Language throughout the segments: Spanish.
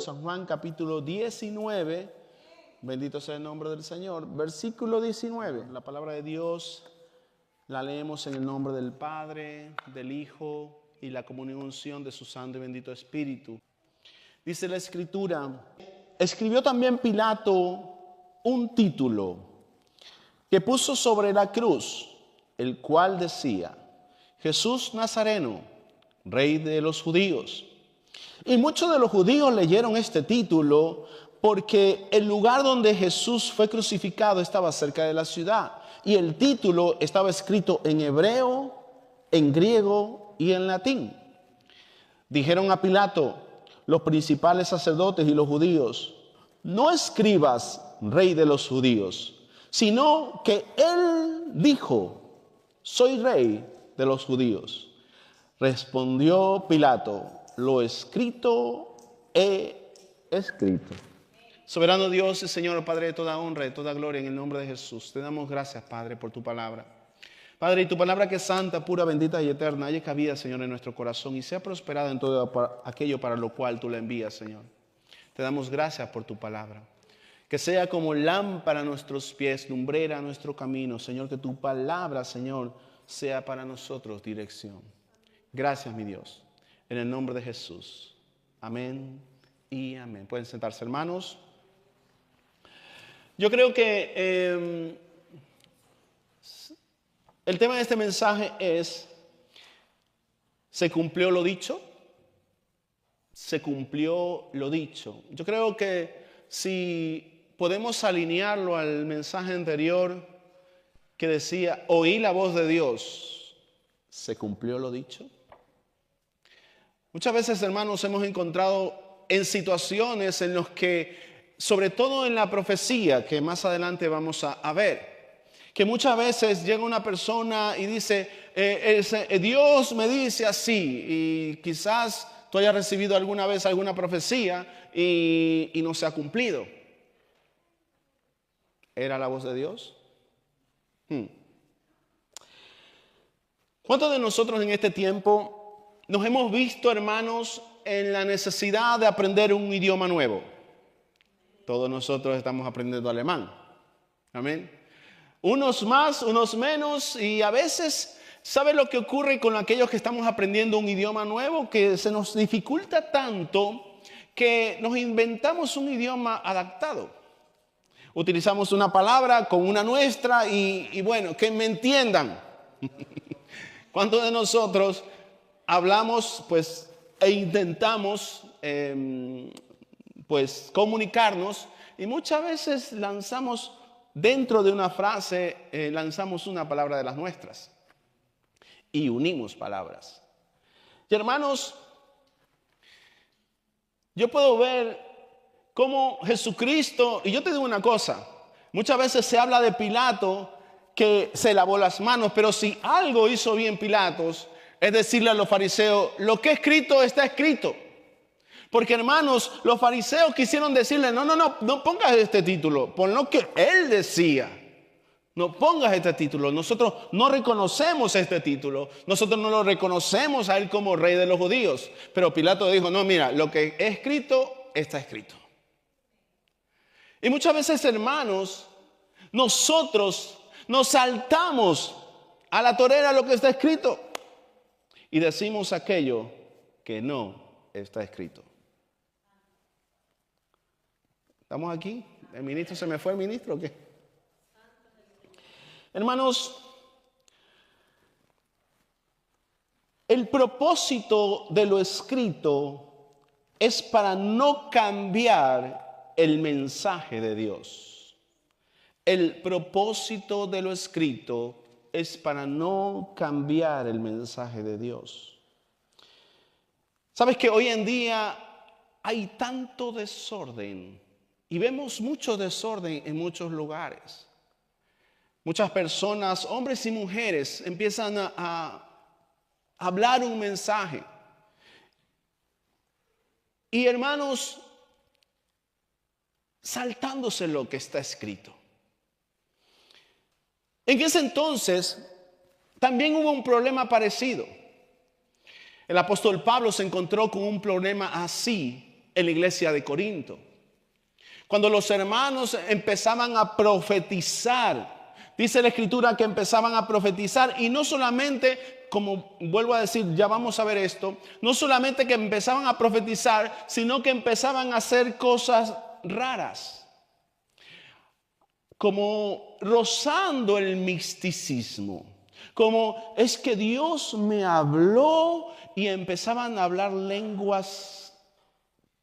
San Juan capítulo 19, bendito sea el nombre del Señor, versículo 19. La palabra de Dios la leemos en el nombre del Padre, del Hijo y la comunión y unción de su Santo y bendito Espíritu. Dice la Escritura: escribió también Pilato un título que puso sobre la cruz, el cual decía: Jesús Nazareno, Rey de los judíos. Y muchos de los judíos leyeron este título porque el lugar donde Jesús fue crucificado estaba cerca de la ciudad. Y el título estaba escrito en hebreo, en griego y en latín. Dijeron a Pilato los principales sacerdotes y los judíos: no escribas Rey de los judíos, sino que él dijo: soy Rey de los judíos. Respondió Pilato: lo escrito he escrito. Soberano Dios y Señor, Padre de toda honra y de toda gloria, en el nombre de Jesús, te damos gracias, Padre, por tu palabra. Padre, y tu palabra que es santa, pura, bendita y eterna, haya cabida, Señor, en nuestro corazón y sea prosperada en todo aquello para lo cual tú la envías, Señor. Te damos gracias por tu palabra. Que sea como lámpara a nuestros pies, lumbrera a nuestro camino, Señor, que tu palabra, Señor, sea para nosotros dirección. Gracias, mi Dios. En el nombre de Jesús. Amén y amén. Pueden sentarse, hermanos. Yo creo que el tema de este mensaje es: ¿se cumplió lo dicho? Se cumplió lo dicho. Yo creo que si podemos alinearlo al mensaje anterior que decía: oí la voz de Dios, ¿se cumplió lo dicho? Muchas veces, hermanos, hemos encontrado en situaciones en las que, sobre todo en la profecía, que más adelante vamos a ver, que muchas veces llega una persona y dice: Dios me dice así, y quizás tú hayas recibido alguna vez alguna profecía y no se ha cumplido. ¿Era la voz de Dios? ¿Cuántos de nosotros en este tiempo nos hemos visto, hermanos, en la necesidad de aprender un idioma nuevo? Todos nosotros estamos aprendiendo alemán. Amén. Unos más, unos menos, y a veces, ¿sabe lo que ocurre con aquellos que estamos aprendiendo un idioma nuevo? Que se nos dificulta tanto que nos inventamos un idioma adaptado. Utilizamos una palabra con una nuestra y bueno, que me entiendan. ¿Cuántos de nosotros hablamos e intentamos comunicarnos, y muchas veces lanzamos dentro de una frase, lanzamos una palabra de las nuestras y unimos palabras? Y hermanos, yo puedo ver cómo Jesucristo, y yo te digo una cosa, muchas veces se habla de Pilato que se lavó las manos, pero si algo hizo bien Pilatos es decirle a los fariseos: lo que es escrito está escrito. Porque, hermanos, los fariseos quisieron decirle: no pongas este título, pon lo que él decía. No pongas este título. Nosotros no reconocemos este título. Nosotros no lo reconocemos a él como Rey de los judíos. Pero Pilato dijo: no, mira, lo que es escrito está escrito. Y muchas veces, hermanos, nosotros nos saltamos a la torera lo que está escrito y decimos aquello que no está escrito. ¿Estamos aquí? ¿El ministro se me fue, el ministro o qué? Hermanos, el propósito de lo escrito es para no cambiar el mensaje de Dios. El propósito de lo escrito es para no cambiar el mensaje de Dios. ¿Sabes que hoy en día hay tanto desorden? Y vemos mucho desorden en muchos lugares. Muchas personas, hombres y mujeres, empiezan a hablar un mensaje. Y hermanos, saltándose lo que está escrito. En ese entonces también hubo un problema parecido. El apóstol Pablo se encontró con un problema así en la iglesia de Corinto. Cuando los hermanos empezaban a profetizar, dice la Escritura que empezaban a profetizar y no solamente, como vuelvo a decir, ya vamos a ver esto, no solamente que empezaban a profetizar, sino que empezaban a hacer cosas raras, como rozando el misticismo, como es que Dios me habló y empezaban a hablar lenguas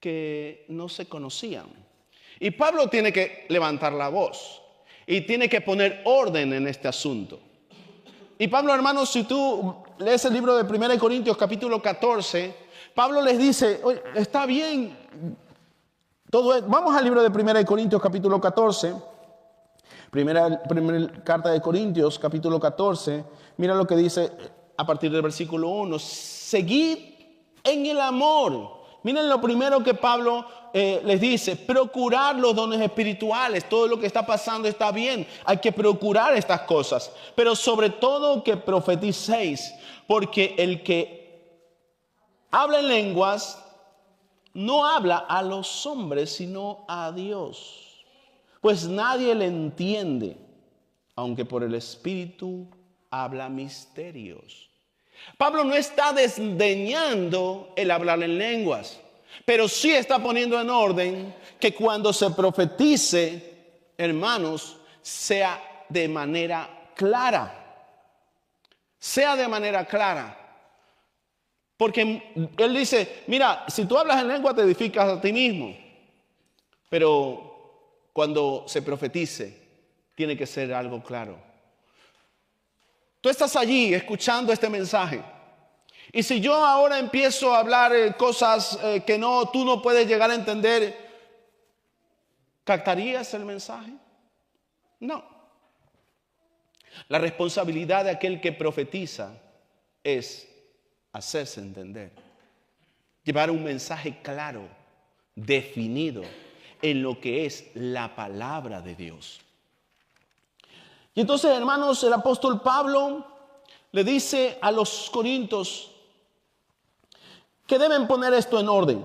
que no se conocían. Y Pablo tiene que levantar la voz y tiene que poner orden en este asunto. Y Pablo, hermanos, si tú lees el libro de 1 Corintios capítulo 14, Pablo les dice, oye, está bien, vamos al libro de 1 Corintios capítulo 14, primera carta de Corintios capítulo 14, mira lo que dice a partir del versículo 1, seguid en el amor. Miren lo primero que Pablo les dice, procurar los dones espirituales. Todo lo que está pasando está bien, hay que procurar estas cosas, pero sobre todo que profeticéis, porque el que habla en lenguas no habla a los hombres, sino a Dios, pues nadie le entiende, aunque por el Espíritu habla misterios. Pablo no está desdeñando el hablar en lenguas, pero sí está poniendo en orden que cuando se profetice, hermanos, sea de manera clara. Sea de manera clara. Porque él dice, mira, si tú hablas en lengua te edificas a ti mismo, pero cuando se profetice tiene que ser algo claro. Tú estás allí escuchando este mensaje. Y si yo ahora empiezo a hablar cosas que tú no puedes llegar a entender, ¿captarías el mensaje? No. La responsabilidad de aquel que profetiza es hacerse entender. Llevar un mensaje claro, definido en lo que es la palabra de Dios. Y entonces, hermanos, el apóstol Pablo le dice a los corintios que deben poner esto en orden.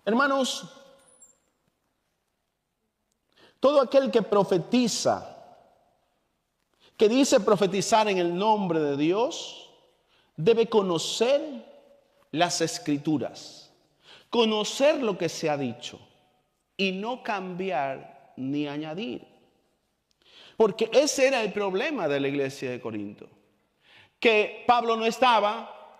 Hermanos, todo aquel que profetiza, que dice profetizar en el nombre de Dios, debe conocer las Escrituras, conocer lo que se ha dicho y no cambiar ni añadir. Porque ese era el problema de la iglesia de Corinto. Que Pablo no estaba,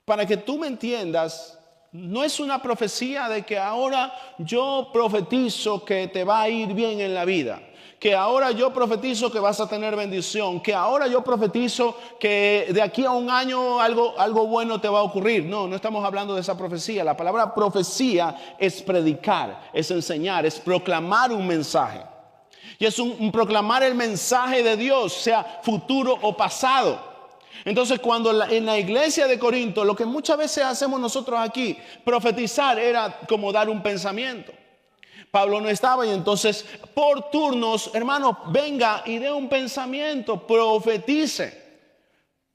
para que tú me entiendas, no es una profecía de que ahora yo profetizo que te va a ir bien en la vida. Que ahora yo profetizo que vas a tener bendición. Que ahora yo profetizo que de aquí a un año algo bueno te va a ocurrir. No estamos hablando de esa profecía. La palabra profecía es predicar, es enseñar, es proclamar un mensaje. Y es un proclamar el mensaje de Dios, sea futuro o pasado. Entonces, cuando en la iglesia de Corinto, lo que muchas veces hacemos nosotros aquí, profetizar era como dar un pensamiento. Pablo no estaba y entonces por turnos, hermano, venga y dé un pensamiento, profetice.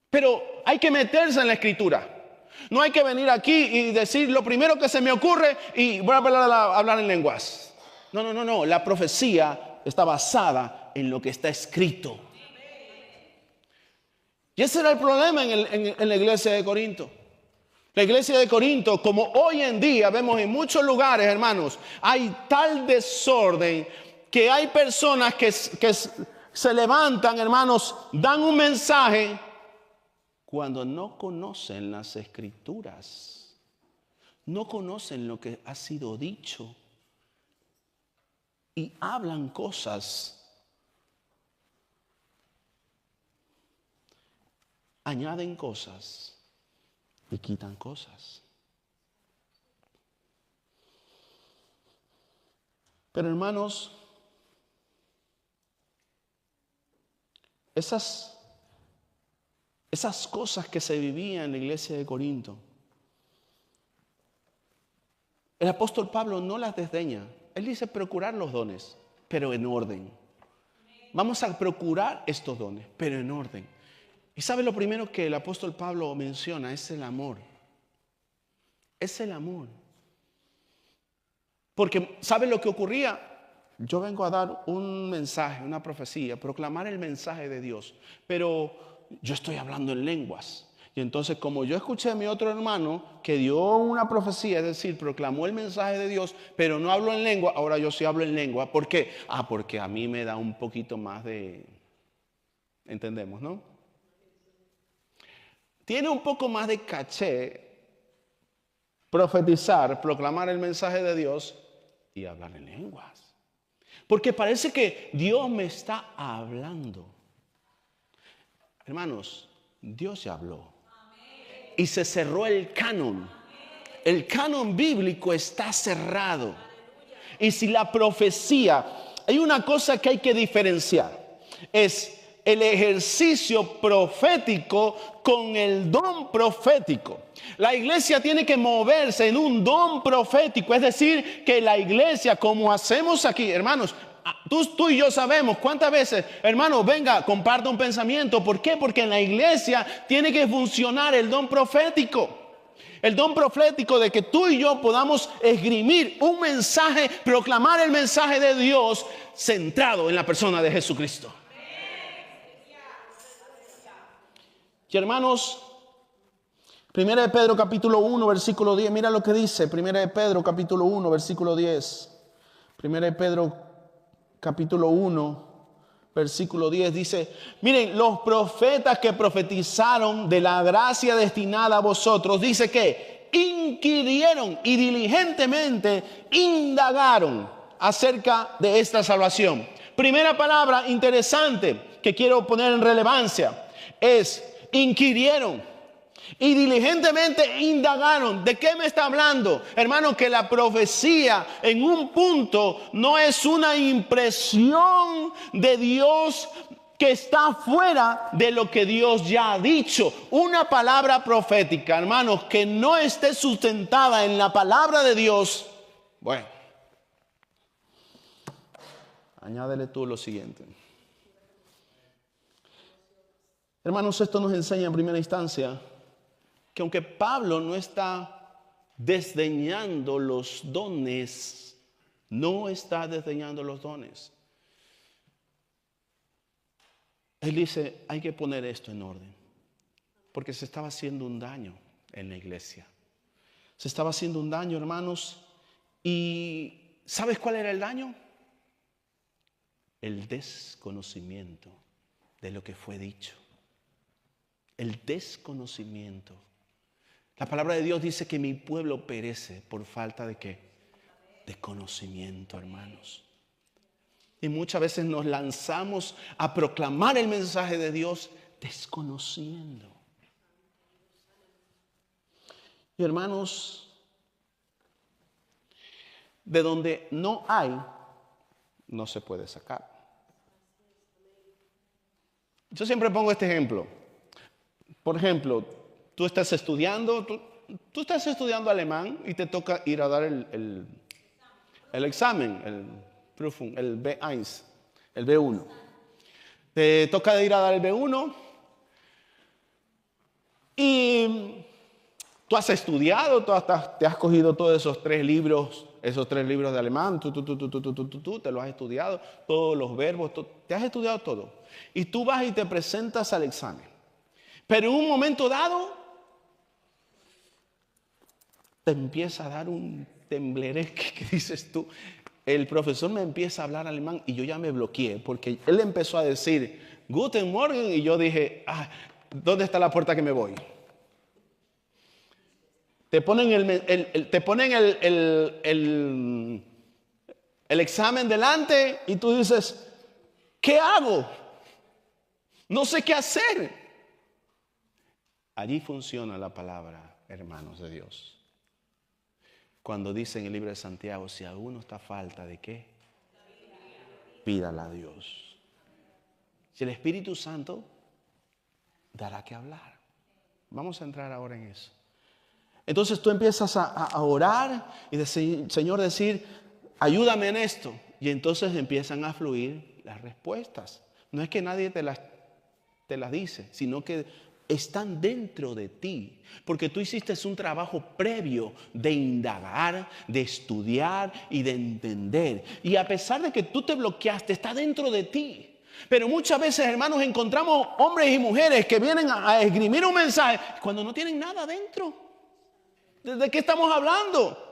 Pero hay que meterse en la escritura. No hay que venir aquí y decir lo primero que se me ocurre y voy a hablar en lenguas. No. La profecía está basada en lo que está escrito. Y ese era el problema en la iglesia de Corinto. La iglesia de Corinto, como hoy en día vemos en muchos lugares, hermanos, hay tal desorden que hay personas que se levantan, hermanos, dan un mensaje cuando no conocen las Escrituras, no conocen lo que ha sido dicho y hablan cosas, añaden cosas y quitan cosas. Pero hermanos, esas cosas que se vivían en la iglesia de Corinto, el apóstol Pablo no las desdeña. Él dice procurar los dones, pero en orden. Vamos a procurar estos dones, pero en orden. Y sabe lo primero que el apóstol Pablo menciona es el amor. Es el amor. Porque, ¿sabe lo que ocurría? Yo vengo a dar un mensaje, una profecía, proclamar el mensaje de Dios. Pero yo estoy hablando en lenguas. Y entonces, como yo escuché a mi otro hermano que dio una profecía, es decir, proclamó el mensaje de Dios, pero no habló en lengua, ahora yo sí hablo en lengua. ¿Por qué? Porque a mí me da un poquito más de... ¿Entendemos, no? Tiene un poco más de caché profetizar, proclamar el mensaje de Dios y hablar en lenguas. Porque parece que Dios me está hablando. Hermanos, Dios ya habló. Y se cerró el canon. El canon bíblico está cerrado. Y si la profecía, hay una cosa que hay que diferenciar. Es el ejercicio profético con el don profético. La iglesia tiene que moverse en un don profético. Es decir, que la iglesia, como hacemos aquí, hermanos, tú y yo sabemos cuántas veces, hermano, venga, comparta un pensamiento. ¿Por qué? Porque en la iglesia tiene que funcionar el don profético. El don profético de que tú y yo podamos esgrimir un mensaje, proclamar el mensaje de Dios centrado en la persona de Jesucristo. Y hermanos, 1 de Pedro capítulo 1 versículo 10, mira lo que dice 1 de Pedro capítulo 1 versículo 10. 1 de Pedro capítulo 1 versículo 10 dice, miren, los profetas que profetizaron de la gracia destinada a vosotros, dice que inquirieron y diligentemente indagaron acerca de esta salvación. Primera palabra interesante que quiero poner en relevancia es inquirieron y diligentemente indagaron. ¿De qué me está hablando? Hermano, que la profecía en un punto no es una impresión de Dios que está fuera de lo que Dios ya ha dicho. Una palabra profética, hermanos, que no esté sustentada en la palabra de Dios. Bueno, añádele tú lo siguiente. Hermanos, esto nos enseña en primera instancia que aunque Pablo no está desdeñando los dones, él dice, hay que poner esto en orden, porque se estaba haciendo un daño en la iglesia. Se estaba haciendo un daño, hermanos, y ¿sabes cuál era el daño? El desconocimiento de lo que fue dicho. El desconocimiento. La palabra de Dios dice que mi pueblo perece por falta de ¿qué? De conocimiento, hermanos. Y muchas veces nos lanzamos a proclamar el mensaje de Dios desconociendo. Y hermanos, de donde no hay, no se puede sacar. Yo siempre pongo este ejemplo. Por ejemplo, tú estás estudiando alemán y te toca ir a dar el examen, el Prüfung, el B1, el B1. Te toca ir a dar el B1 y tú has estudiado, te has cogido todos esos tres libros de alemán, tú te los has estudiado, todos los verbos, te has estudiado todo. Y tú vas y te presentas al examen. Pero en un momento dado, te empieza a dar un temblereque que dices tú. El profesor me empieza a hablar alemán y yo ya me bloqueé porque él empezó a decir Guten Morgen y yo dije, ¿dónde está la puerta que me voy? Te ponen el examen delante y tú dices, ¿qué hago? No sé qué hacer. Allí funciona la palabra, hermanos de Dios. Cuando dice en el libro de Santiago, si a uno está falta de ¿qué? Pídala a Dios. Si el Espíritu Santo dará que hablar. Vamos a entrar ahora en eso. Entonces tú empiezas a orar y decir, Señor, ayúdame en esto. Y entonces empiezan a fluir las respuestas. No es que nadie te las dice, sino que están dentro de ti, porque tú hiciste un trabajo previo de indagar, de estudiar y de entender. Y a pesar de que tú te bloqueaste, está dentro de ti. Pero muchas veces, hermanos, encontramos hombres y mujeres que vienen a esgrimir un mensaje cuando no tienen nada dentro. ¿De qué estamos hablando?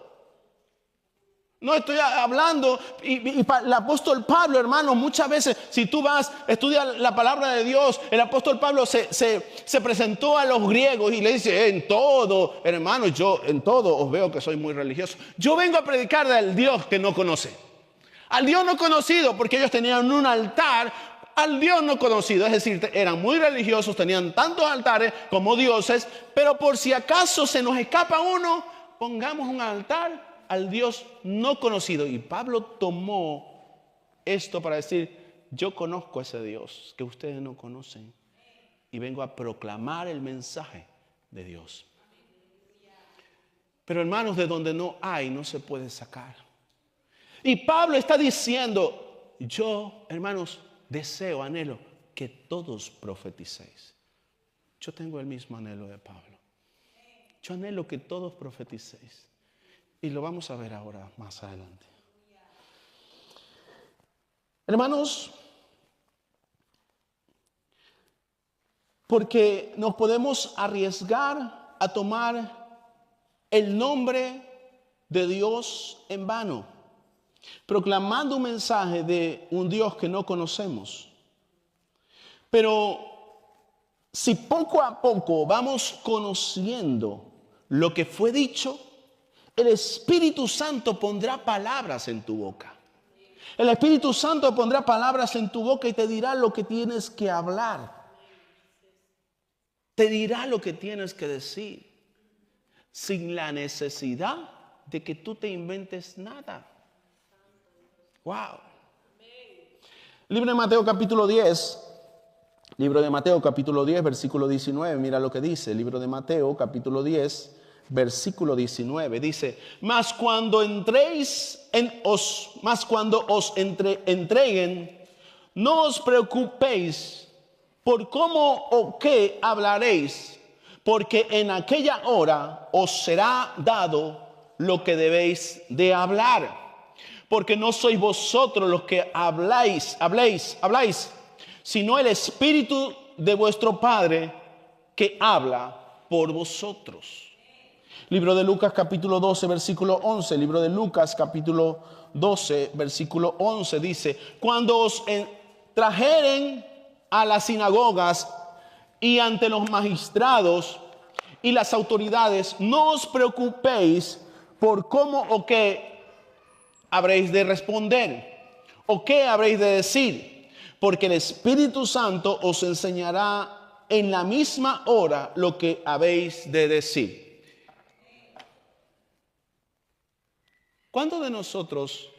No estoy hablando, y el apóstol Pablo, hermanos, muchas veces, si tú vas, estudias la palabra de Dios, el apóstol Pablo se presentó a los griegos y le dice, en todo, hermanos, yo en todo os veo que soy muy religioso. Yo vengo a predicar del Dios que no conoce, al Dios no conocido, porque ellos tenían un altar al Dios no conocido, es decir, eran muy religiosos, tenían tantos altares como dioses, pero por si acaso se nos escapa uno, pongamos un altar al Dios no conocido. Y Pablo tomó esto para decir, yo conozco a ese Dios que ustedes no conocen y vengo a proclamar el mensaje de Dios. Pero hermanos, de donde no hay, no se puede sacar. Y Pablo está diciendo, yo, hermanos, deseo, anhelo que todos profeticéis. Yo tengo el mismo anhelo de Pablo. Yo anhelo que todos profeticéis. Y lo vamos a ver ahora más adelante. Hermanos, porque nos podemos arriesgar a tomar el nombre de Dios en vano, proclamando un mensaje de un Dios que no conocemos. Pero si poco a poco vamos conociendo lo que fue dicho, el Espíritu Santo pondrá palabras en tu boca. El Espíritu Santo pondrá palabras en tu boca y te dirá lo que tienes que hablar. Te dirá lo que tienes que decir, sin la necesidad de que tú te inventes nada. Wow. Libro de Mateo capítulo 10. Libro de Mateo capítulo 10, versículo 19. Mira lo que dice. Libro de Mateo capítulo 10. Versículo 19 dice, mas cuando os entreguen, no os preocupéis por cómo o qué hablaréis, porque en aquella hora os será dado lo que debéis de hablar. Porque no sois vosotros los que habláis, sino el Espíritu de vuestro Padre que habla por vosotros. Libro de Lucas capítulo 12 versículo 11. Libro de Lucas capítulo 12 versículo 11 dice, cuando os trajeren a las sinagogas y ante los magistrados y las autoridades, no os preocupéis por cómo o qué habréis de responder o qué habréis de decir, porque el Espíritu Santo os enseñará en la misma hora lo que habéis de decir. ¿Cuántos de nosotros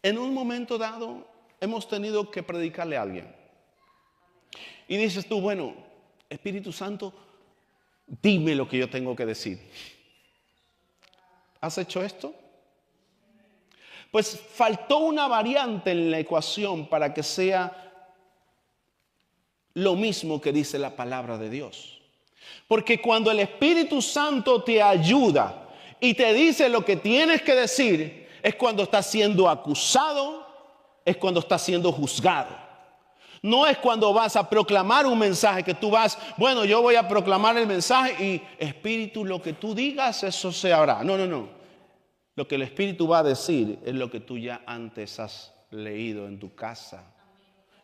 en un momento dado hemos tenido que predicarle a alguien? Y dices tú, bueno, Espíritu Santo, dime lo que yo tengo que decir. ¿Has hecho esto? Pues faltó una variante en la ecuación para que sea lo mismo que dice la palabra de Dios. Porque cuando el Espíritu Santo te ayuda y te dice lo que tienes que decir, es cuando estás siendo acusado, es cuando estás siendo juzgado. No es cuando vas a proclamar un mensaje que tú vas, bueno, yo voy a proclamar el mensaje y Espíritu, lo que tú digas, eso se hará. No. Lo que el Espíritu va a decir es lo que tú ya antes has leído en tu casa.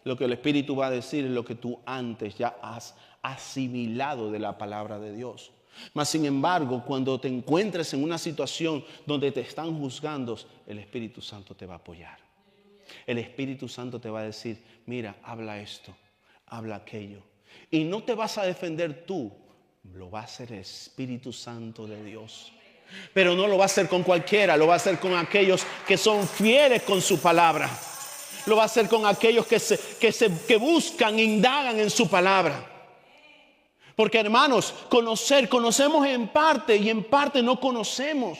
Lo que el Espíritu va a decir es lo que tú antes ya has asimilado de la palabra de Dios. Mas sin embargo, cuando te encuentres en una situación donde te están juzgando, el Espíritu Santo te va a apoyar. El Espíritu Santo te va a decir, mira, habla esto, habla aquello. Y no te vas a defender tú, lo va a hacer el Espíritu Santo de Dios. Pero no lo va a hacer con cualquiera, lo va a hacer con aquellos que son fieles con su palabra. Lo va a hacer con aquellos que buscan, indagan en su palabra. Porque hermanos, conocemos en parte y en parte no conocemos.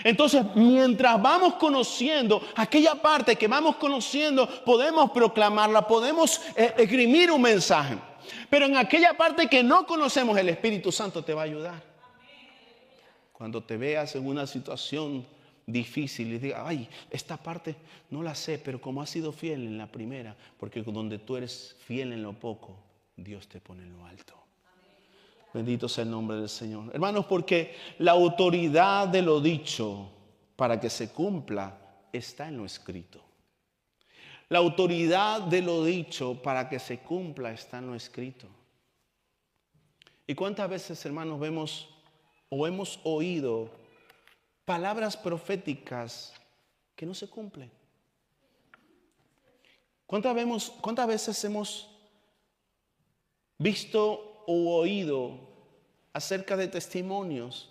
Entonces, mientras vamos conociendo aquella parte que vamos conociendo, podemos proclamarla, podemos esgrimir un mensaje. Pero en aquella parte que no conocemos, el Espíritu Santo te va a ayudar. Cuando te veas en una situación difícil y digas, ay, esta parte no la sé, pero como has sido fiel en la primera, porque donde tú eres fiel en lo poco, Dios te pone en lo alto. Bendito sea el nombre del Señor. Hermanos, porque la autoridad de lo dicho para que se cumpla está en lo escrito. La autoridad de lo dicho para que se cumpla está en lo escrito. ¿Y cuántas veces, hermanos, vemos o hemos oído palabras proféticas que no se cumplen? ¿Cuántas veces hemos visto o oído acerca de testimonios?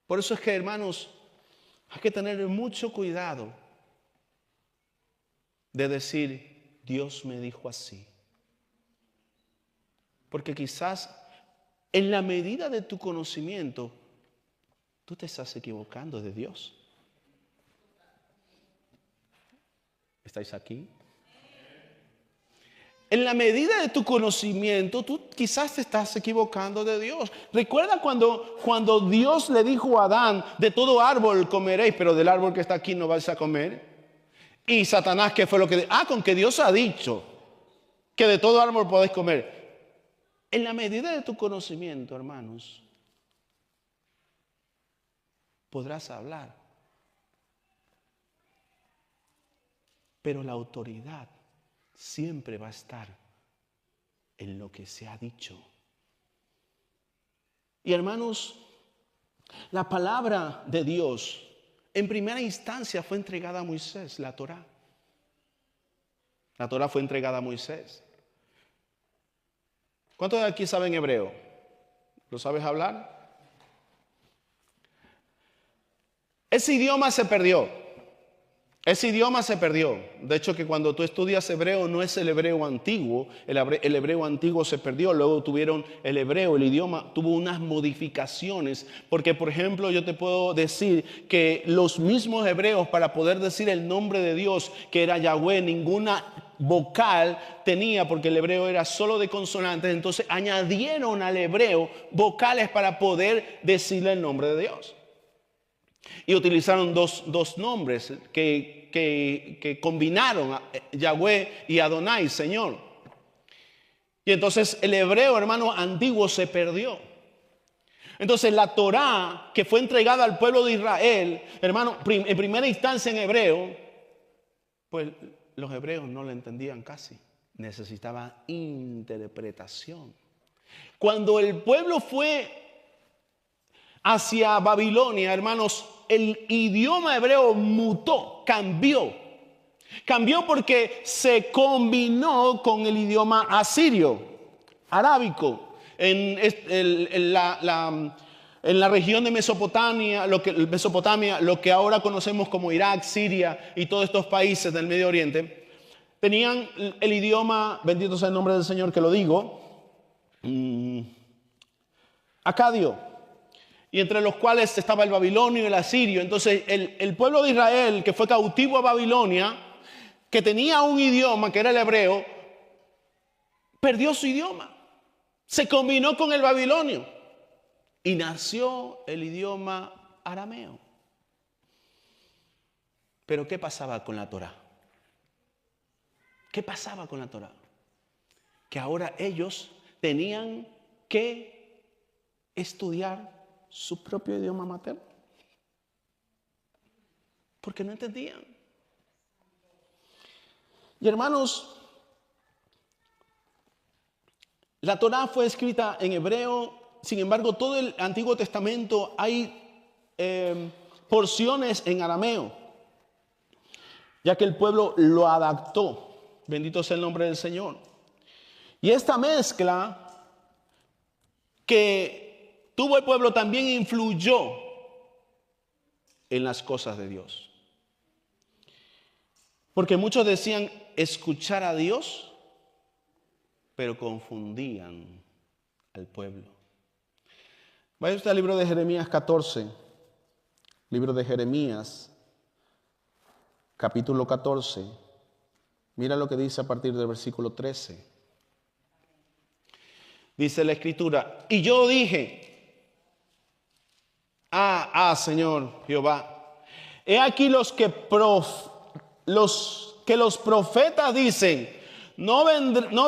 Por eso es que, hermanos, hay que tener mucho cuidado de decir, Dios me dijo así. Porque quizás en la medida de tu conocimiento, tú te estás equivocando de Dios. ¿Estáis aquí? En la medida de tu conocimiento, tú quizás te estás equivocando de Dios. Recuerda cuando Dios le dijo a Adán, de todo árbol comeréis, pero del árbol que está aquí no vais a comer. Y Satanás, ¿qué fue lo que dijo? Con que Dios ha dicho que de todo árbol podéis comer. En la medida de tu conocimiento, hermanos, podrás hablar. Pero la autoridad siempre va a estar en lo que se ha dicho. Y hermanos, la palabra de Dios en primera instancia fue entregada a Moisés, la Torá. La Torá fue entregada a Moisés. ¿Cuántos de aquí saben hebreo? ¿Lo sabes hablar? Ese idioma se perdió. Ese idioma se perdió. De hecho, que cuando tú estudias hebreo no es el hebreo antiguo. El hebreo antiguo se perdió. Luego tuvieron el hebreo, el idioma tuvo unas modificaciones. Porque, por ejemplo, yo te puedo decir que los mismos hebreos, para poder decir el nombre de Dios, que era Yahweh, ninguna vocal tenía, porque el hebreo era solo de consonantes. Entonces añadieron al hebreo vocales para poder decirle el nombre de Dios. Y utilizaron dos nombres que combinaron, Yahweh y Adonai, Señor. Y entonces el hebreo, hermano, antiguo se perdió. Entonces la Torá, que fue entregada al pueblo de Israel, hermano, en primera instancia en hebreo, pues los hebreos no la entendían casi. Necesitaban interpretación. Cuando el pueblo fue hacia Babilonia, hermanos, el idioma hebreo mutó, cambió. Cambió porque se combinó con el idioma asirio, arábico. En la región de Mesopotamia, lo que ahora conocemos como Irak, Siria y todos estos países del Medio Oriente, tenían el idioma, bendito sea el nombre del Señor que lo digo, acadio. Y entre los cuales estaba el babilonio y el asirio. Entonces el pueblo de Israel, que fue cautivo a Babilonia, que tenía un idioma que era el hebreo, perdió su idioma. Se combinó con el babilonio y nació el idioma arameo. Pero ¿qué pasaba con la Torá? ¿Qué pasaba con la Torá? Que ahora ellos tenían que estudiar su propio idioma materno, porque no entendían. Y hermanos, la Torá fue escrita en hebreo. Sin embargo, todo el Antiguo Testamento hay porciones en arameo, ya que el pueblo lo adaptó. Bendito sea el nombre del Señor. Y esta mezcla que tuvo el pueblo también influyó en las cosas de Dios. Porque muchos decían escuchar a Dios, pero confundían al pueblo. Vaya usted al libro de Jeremías 14. Libro de Jeremías, capítulo 14. Mira lo que dice a partir del versículo 13. Dice la Escritura, y yo dije, Señor Jehová, he aquí los profetas dicen, no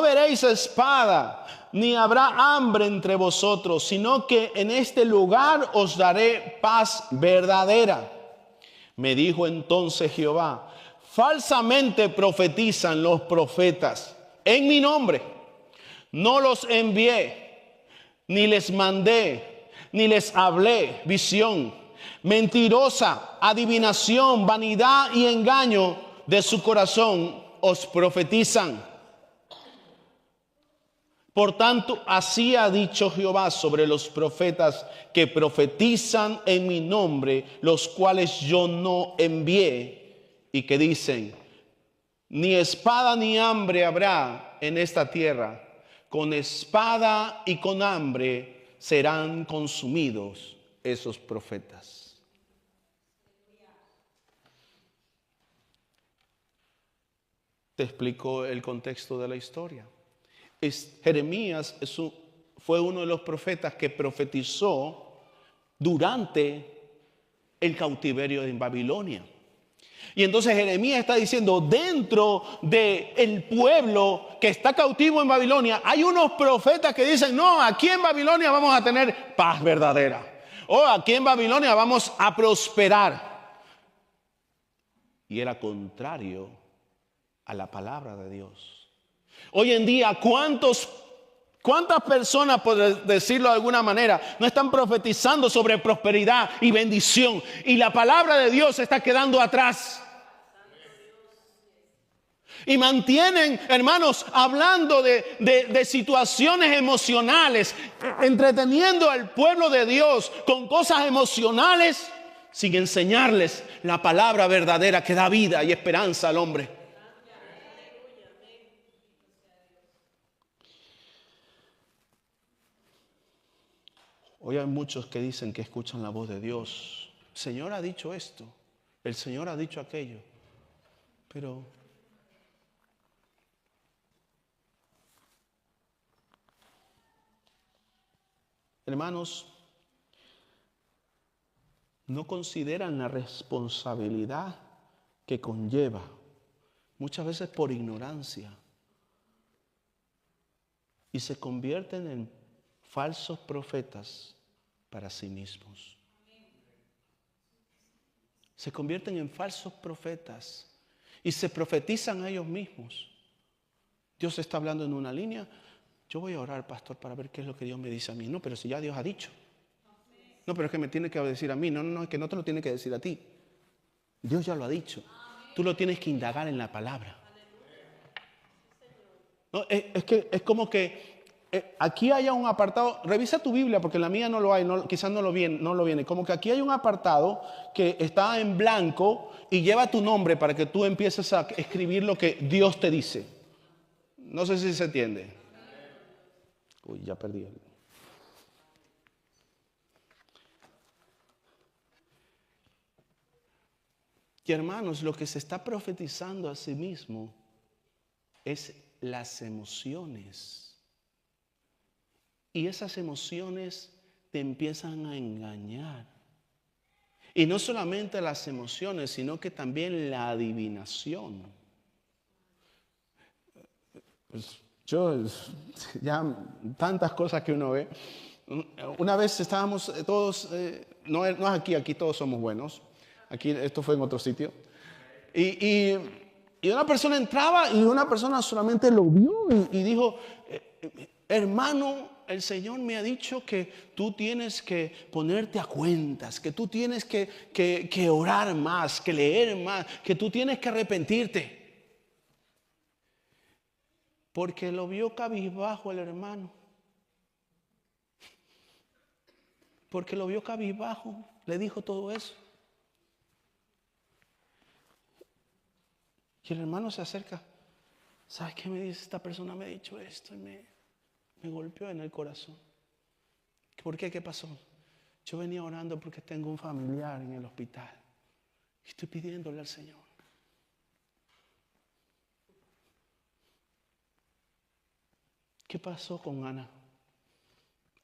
veréis espada, ni habrá hambre entre vosotros, sino que en este lugar os daré paz verdadera. Me dijo entonces Jehová, falsamente profetizan los profetas en mi nombre. No los envié, ni les mandé, ni les hablé visión. Mentirosa adivinación, vanidad y engaño de su corazón os profetizan. Por tanto, así ha dicho Jehová sobre los profetas que profetizan en mi nombre, los cuales yo no envié, y que dicen, ni espada ni hambre habrá en esta tierra, con espada y con hambre serán consumidos esos profetas. Te explico el contexto de la historia. Jeremías fue uno de los profetas que profetizó durante el cautiverio en Babilonia. Y entonces Jeremías está diciendo, dentro del pueblo que está cautivo en Babilonia, hay unos profetas que dicen, no, aquí en Babilonia vamos a tener paz verdadera. O aquí en Babilonia vamos a prosperar. Y era contrario a la palabra de Dios. Hoy en día, ¿cuántas personas, por decirlo de alguna manera, no están profetizando sobre prosperidad y bendición? Y la palabra de Dios está quedando atrás. Y mantienen, hermanos, hablando de situaciones emocionales, entreteniendo al pueblo de Dios con cosas emocionales, sin enseñarles la palabra verdadera que da vida y esperanza al hombre. Hoy hay muchos que dicen que escuchan la voz de Dios. El Señor ha dicho esto, el Señor ha dicho aquello. Pero hermanos, no consideran la responsabilidad que conlleva, muchas veces por ignorancia, y se convierten en falsos profetas para sí mismos. Se convierten en falsos profetas y se profetizan a ellos mismos. Dios está hablando en una línea. Yo voy a orar, pastor, para ver qué es lo que Dios me dice a mí. No, pero si ya Dios ha dicho. No, pero es que me tiene que decir a mí. No, es que no te lo tiene que decir a ti. Dios ya lo ha dicho. Tú lo tienes que indagar en la palabra. No, es como que aquí haya un apartado. Revisa tu Biblia porque en la mía no lo hay, quizás no lo viene. Como que aquí hay un apartado que está en blanco y lleva tu nombre para que tú empieces a escribir lo que Dios te dice. No sé si se entiende. Uy, ya perdí. Y hermanos, lo que se está profetizando a sí mismo es las emociones. Y esas emociones te empiezan a engañar. Y no solamente las emociones, sino que también la adivinación. Pues ya tantas cosas que uno ve. Una vez estábamos todos, no es aquí todos somos buenos. Aquí esto fue en otro sitio. Y una persona entraba y una persona solamente lo vio y dijo, hermano, el Señor me ha dicho que tú tienes que ponerte a cuentas, que tú tienes que orar más, que leer más, que tú tienes que arrepentirte. Porque lo vio cabizbajo el hermano. Porque lo vio cabizbajo, le dijo todo eso. Y el hermano se acerca. ¿Sabes qué me dice? Esta persona me ha dicho esto y me golpeó en el corazón. ¿Por qué? ¿Qué pasó? Yo venía orando porque tengo un familiar en el hospital. Y estoy pidiéndole al Señor. ¿Qué pasó con Ana?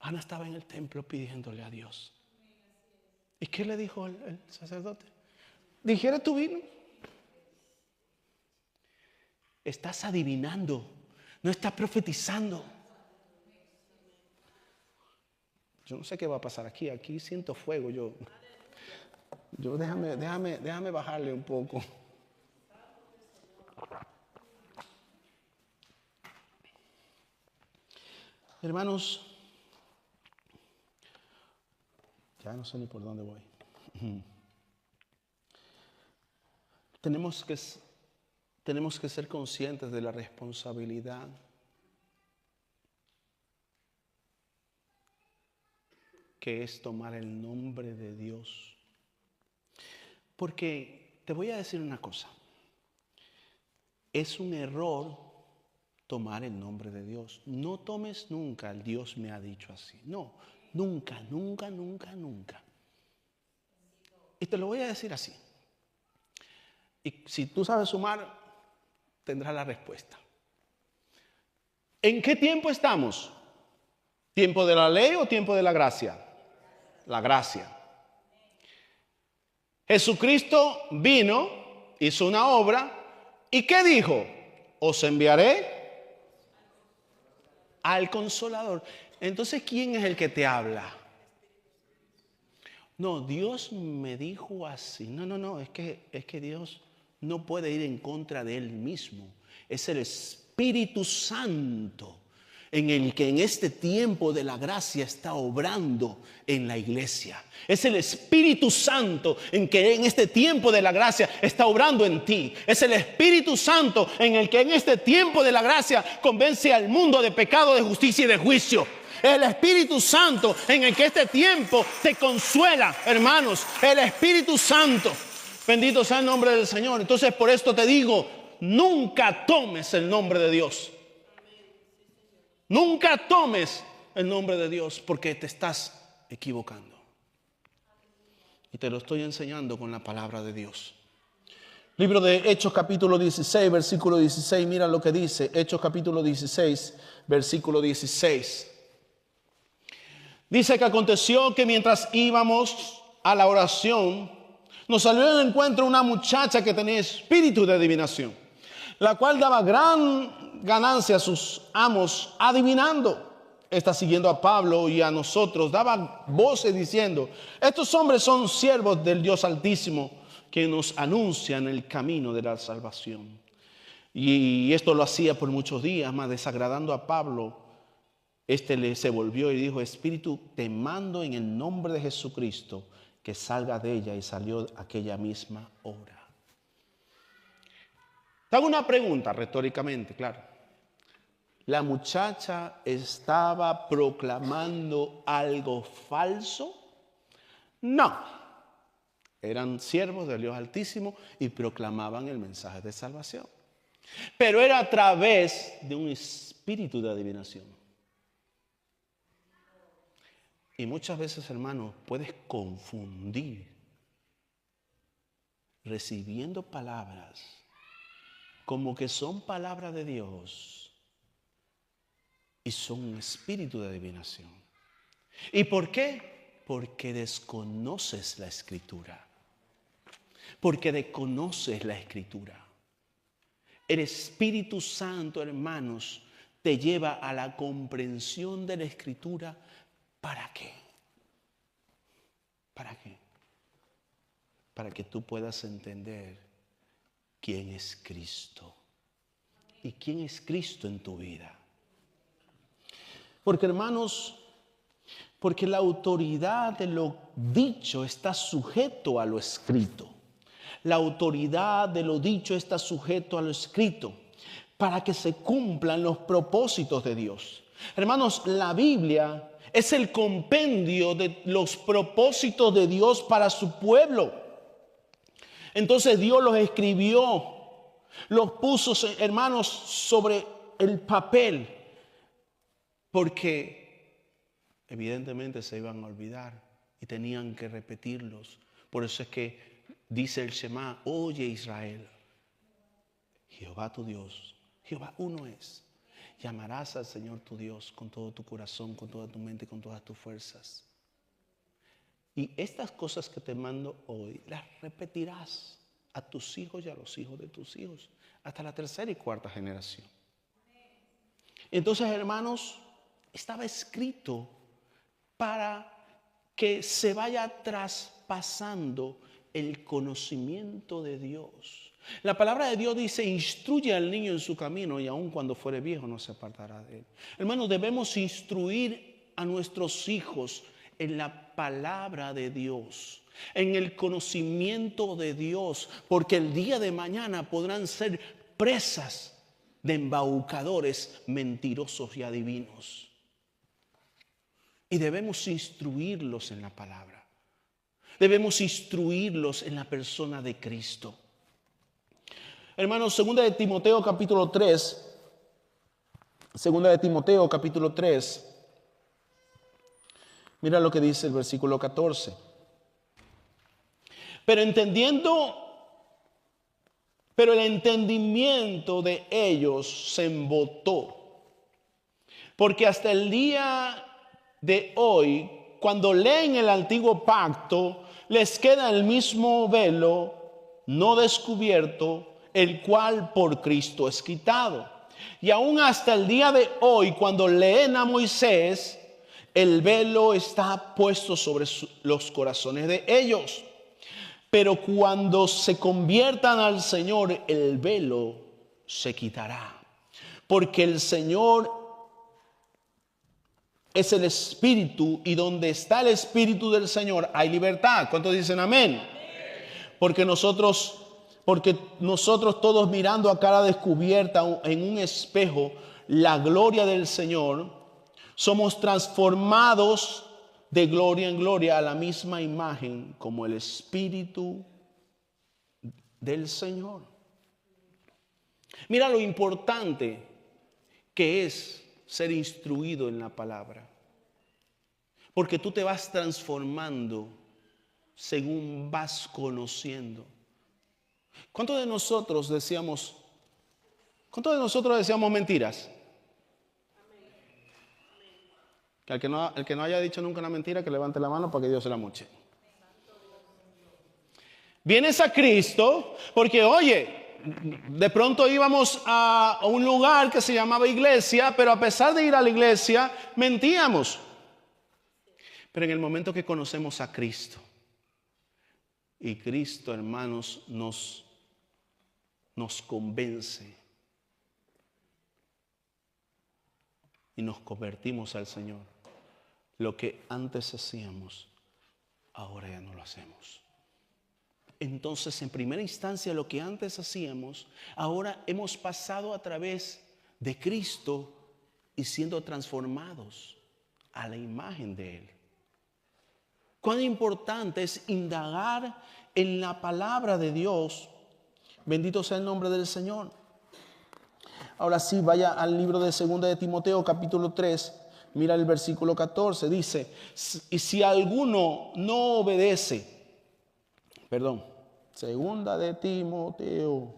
Ana estaba en el templo pidiéndole a Dios. ¿Y qué le dijo el sacerdote? Digiere tu vino. Estás adivinando, no estás profetizando. Yo no sé qué va a pasar aquí. Aquí siento fuego. Yo déjame bajarle un poco. Hermanos, ya no sé ni por dónde voy. Tenemos que ser conscientes de la responsabilidad que es tomar el nombre de Dios. Porque te voy a decir una cosa. Es un error tomar el nombre de Dios. No tomes nunca el Dios me ha dicho así. No, nunca, nunca, nunca, nunca. Y te lo voy a decir así. Y si tú sabes sumar, tendrás la respuesta. ¿En qué tiempo estamos? ¿Tiempo de la ley o tiempo de la gracia? La gracia. Jesucristo vino, hizo una obra, ¿y qué dijo? Os enviaré al Consolador. Entonces, ¿quién es el que te habla? No, Dios me dijo así. No, es que Dios no puede ir en contra de Él mismo. Es el Espíritu Santo en el que en este tiempo de la gracia está obrando en la iglesia. Es el Espíritu Santo en que en este tiempo de la gracia está obrando en ti. Es el Espíritu Santo en el que en este tiempo de la gracia convence al mundo de pecado, de justicia y de juicio. El Espíritu Santo en el que este tiempo te consuela, hermanos. El Espíritu Santo. Bendito sea el nombre del Señor. Entonces, por esto te digo, nunca tomes el nombre de Dios. Nunca tomes el nombre de Dios porque te estás equivocando. Y te lo estoy enseñando con la palabra de Dios. Libro de Hechos capítulo 16, versículo 16. Mira lo que dice. Hechos capítulo 16, versículo 16. Dice que aconteció que mientras íbamos a la oración, nos salió en encuentro una muchacha que tenía espíritu de adivinación, la cual daba gran ganancia a sus amos adivinando. Está siguiendo a Pablo y a nosotros, daba voces diciendo: estos hombres son siervos del Dios Altísimo, que nos anuncian el camino de la salvación. Y esto lo hacía por muchos días, más desagradando a Pablo. Se volvió y dijo: Espíritu, te mando en el nombre de Jesucristo que salga de ella. Y salió aquella misma hora. Te hago una pregunta retóricamente, claro. ¿La muchacha estaba proclamando algo falso? No. Eran siervos del Dios Altísimo y proclamaban el mensaje de salvación. Pero era a través de un espíritu de adivinación. Y muchas veces, hermanos, puedes confundir recibiendo palabras como que son palabras de Dios y son un espíritu de adivinación. ¿Y por qué? Porque desconoces la Escritura. Porque desconoces la Escritura. El Espíritu Santo, hermanos, te lleva a la comprensión de la Escritura. ¿Para qué? ¿Para qué? Para que tú puedas entender quién es Cristo y quién es Cristo en tu vida. Porque, hermanos, porque la autoridad de lo dicho está sujeto a lo escrito. La autoridad de lo dicho está sujeto a lo escrito para que se cumplan los propósitos de Dios. Hermanos, la Biblia es el compendio de los propósitos de Dios para su pueblo. Entonces Dios los escribió, los puso, hermanos, sobre el papel, porque evidentemente se iban a olvidar y tenían que repetirlos. Por eso es que dice el Shema: oye Israel, Jehová tu Dios, Jehová uno es. y amarás al Señor tu Dios con todo tu corazón, con toda tu mente y con todas tus fuerzas. Y estas cosas que te mando hoy las repetirás a tus hijos y a los hijos de tus hijos, hasta la tercera y cuarta generación. Entonces, hermanos, estaba escrito para que se vaya traspasando el conocimiento de Dios. La palabra de Dios dice: instruye al niño en su camino y aun cuando fuere viejo no se apartará de él. Hermanos, debemos instruir a nuestros hijos en la palabra de Dios, en el conocimiento de Dios, porque el día de mañana podrán ser presas de embaucadores mentirosos y adivinos. Y debemos instruirlos en la palabra. Debemos instruirlos en la persona de Cristo. Hermanos, 2 de Timoteo capítulo 3. 2 de Timoteo capítulo 3. Mira lo que dice el versículo 14. Pero el entendimiento de ellos se embotó. Porque hasta el día de hoy, cuando leen el antiguo pacto, les queda el mismo velo no descubierto, el cual por Cristo es quitado. Y aún hasta el día de hoy, cuando leen a Moisés, el velo está puesto sobre los corazones de ellos. Pero cuando se conviertan al Señor, el velo se quitará. Porque el Señor es el Espíritu, y donde está el Espíritu del Señor hay libertad. ¿Cuántos dicen amén? Porque nosotros todos, mirando a cara descubierta en un espejo la gloria del Señor, somos transformados de gloria en gloria a la misma imagen como el Espíritu del Señor. Mira lo importante que es ser instruido en la palabra, porque tú te vas transformando según vas conociendo. ¿Cuántos de nosotros decíamos mentiras? Que el que no haya dicho nunca una mentira, que levante la mano para que Dios se la moche. Vienes a Cristo porque, oye, de pronto íbamos a un lugar que se llamaba iglesia, pero a pesar de ir a la iglesia, mentíamos. Pero en el momento que conocemos a Cristo, y Cristo, hermanos, nos convence y nos convertimos al Señor, lo que antes hacíamos, ahora ya no lo hacemos. Entonces, en primera instancia, lo que antes hacíamos, ahora hemos pasado a través de Cristo y siendo transformados a la imagen de Él. Cuán importante es indagar en la palabra de Dios. Bendito sea el nombre del Señor. Ahora sí, vaya al libro de 2 de Timoteo capítulo 3. Mira el versículo 14. Dice: y si alguno no obedece, 2 de Timoteo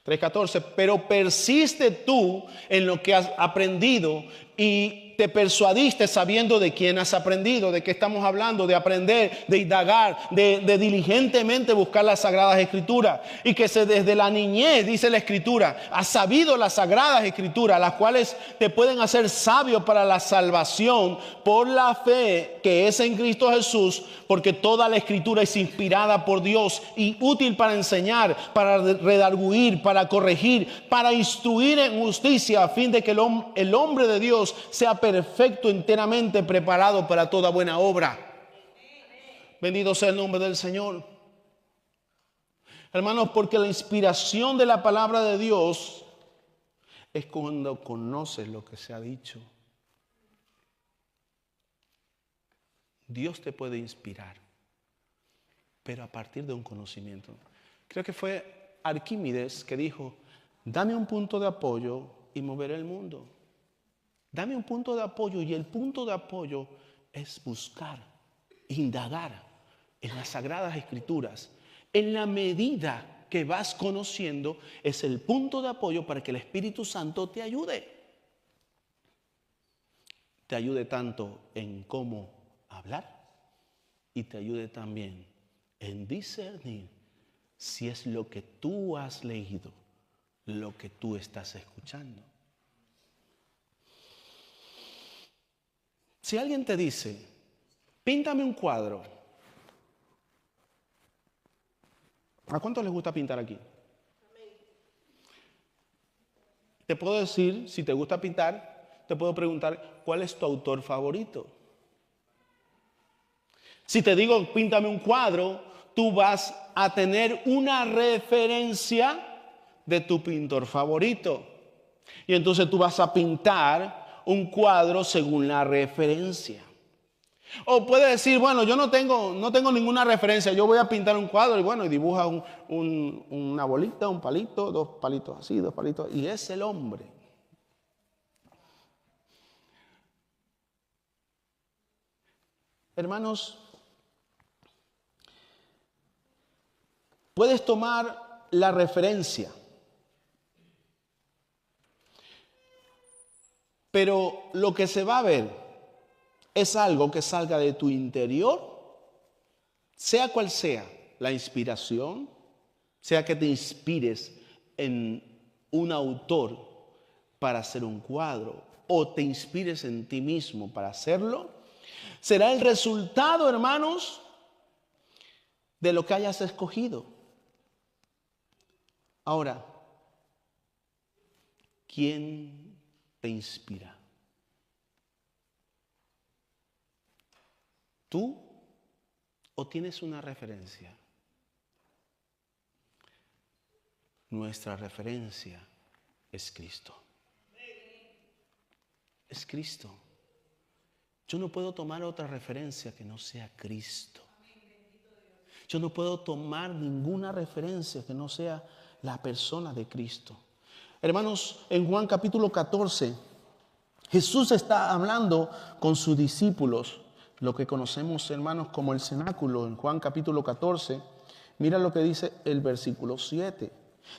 3:14, pero persiste tú en lo que has aprendido y te persuadiste sabiendo de quién has aprendido. ¿De qué estamos hablando? De aprender, de indagar, de diligentemente buscar las Sagradas Escrituras. Y que desde la niñez, dice la Escritura, has sabido las Sagradas Escrituras, las cuales te pueden hacer sabio para la salvación por la fe que es en Cristo Jesús, porque toda la Escritura es inspirada por Dios y útil para enseñar, para redarguir, para corregir, para instruir en justicia, a fin de que el hombre de Dios sea perfecto, enteramente preparado para toda buena obra. Bendito sea el nombre del Señor. Hermanos, porque la inspiración de la palabra de Dios es cuando conoces lo que se ha dicho. Dios te puede inspirar, pero a partir de un conocimiento. Creo que fue Arquímedes que dijo: dame un punto de apoyo y moveré el mundo. Dame un punto de apoyo, y el punto de apoyo es buscar, indagar en las Sagradas Escrituras, en la medida que vas conociendo es el punto de apoyo para que el Espíritu Santo te ayude. Te ayude tanto en cómo hablar y te ayude también en discernir si es lo que tú has leído, lo que tú estás escuchando. Si alguien te dice, píntame un cuadro. ¿A cuántos les gusta pintar aquí? Te puedo decir, si te gusta pintar, te puedo preguntar, ¿cuál es tu autor favorito? Si te digo, píntame un cuadro, tú vas a tener una referencia de tu pintor favorito. Y entonces tú vas a pintar un cuadro según la referencia. O puedes decir, bueno, yo no tengo ninguna referencia, yo voy a pintar un cuadro y bueno, y dibuja una bolita, un palito, dos palitos así, dos palitos, y es el hombre. Hermanos, puedes tomar la referencia, pero lo que se va a ver es algo que salga de tu interior, sea cual sea la inspiración, sea que te inspires en un autor para hacer un cuadro o te inspires en ti mismo para hacerlo, será el resultado, hermanos, de lo que hayas escogido. Ahora, ¿quién te inspira? ¿Tú o tienes una referencia? Nuestra referencia es Cristo. Es Cristo. Yo no puedo tomar otra referencia que no sea Cristo. Yo no puedo tomar ninguna referencia que no sea la persona de Cristo. Hermanos, en Juan capítulo 14, Jesús está hablando con sus discípulos, lo que conocemos, hermanos, como el cenáculo. En Juan capítulo 14, mira lo que dice el versículo 7.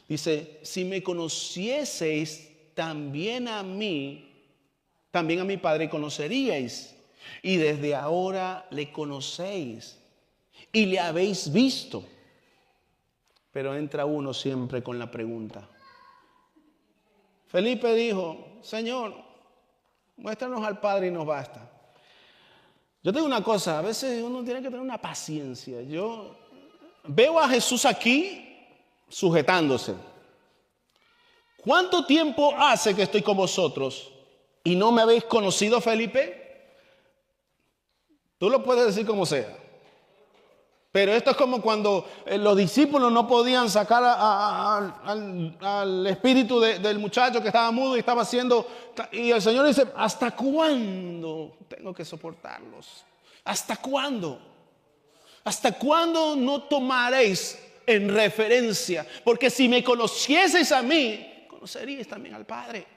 Dice, si me conocieseis, también a mi Padre conoceríais. Y desde ahora le conocéis y le habéis visto. Pero entra uno siempre con la pregunta. Felipe dijo, Señor, muéstranos al Padre y nos basta. Yo te digo una cosa, a veces uno tiene que tener una paciencia. Yo veo a Jesús aquí sujetándose. ¿Cuánto tiempo hace que estoy con vosotros y no me habéis conocido, Felipe? Tú lo puedes decir como sea. Pero esto es como cuando los discípulos no podían sacar al espíritu del muchacho que estaba mudo y estaba haciendo. Y el Señor dice, ¿hasta cuándo tengo que soportarlos? ¿Hasta cuándo? ¿Hasta cuándo no tomaréis en referencia? Porque si me conocieseis a mí, conoceríais también al Padre.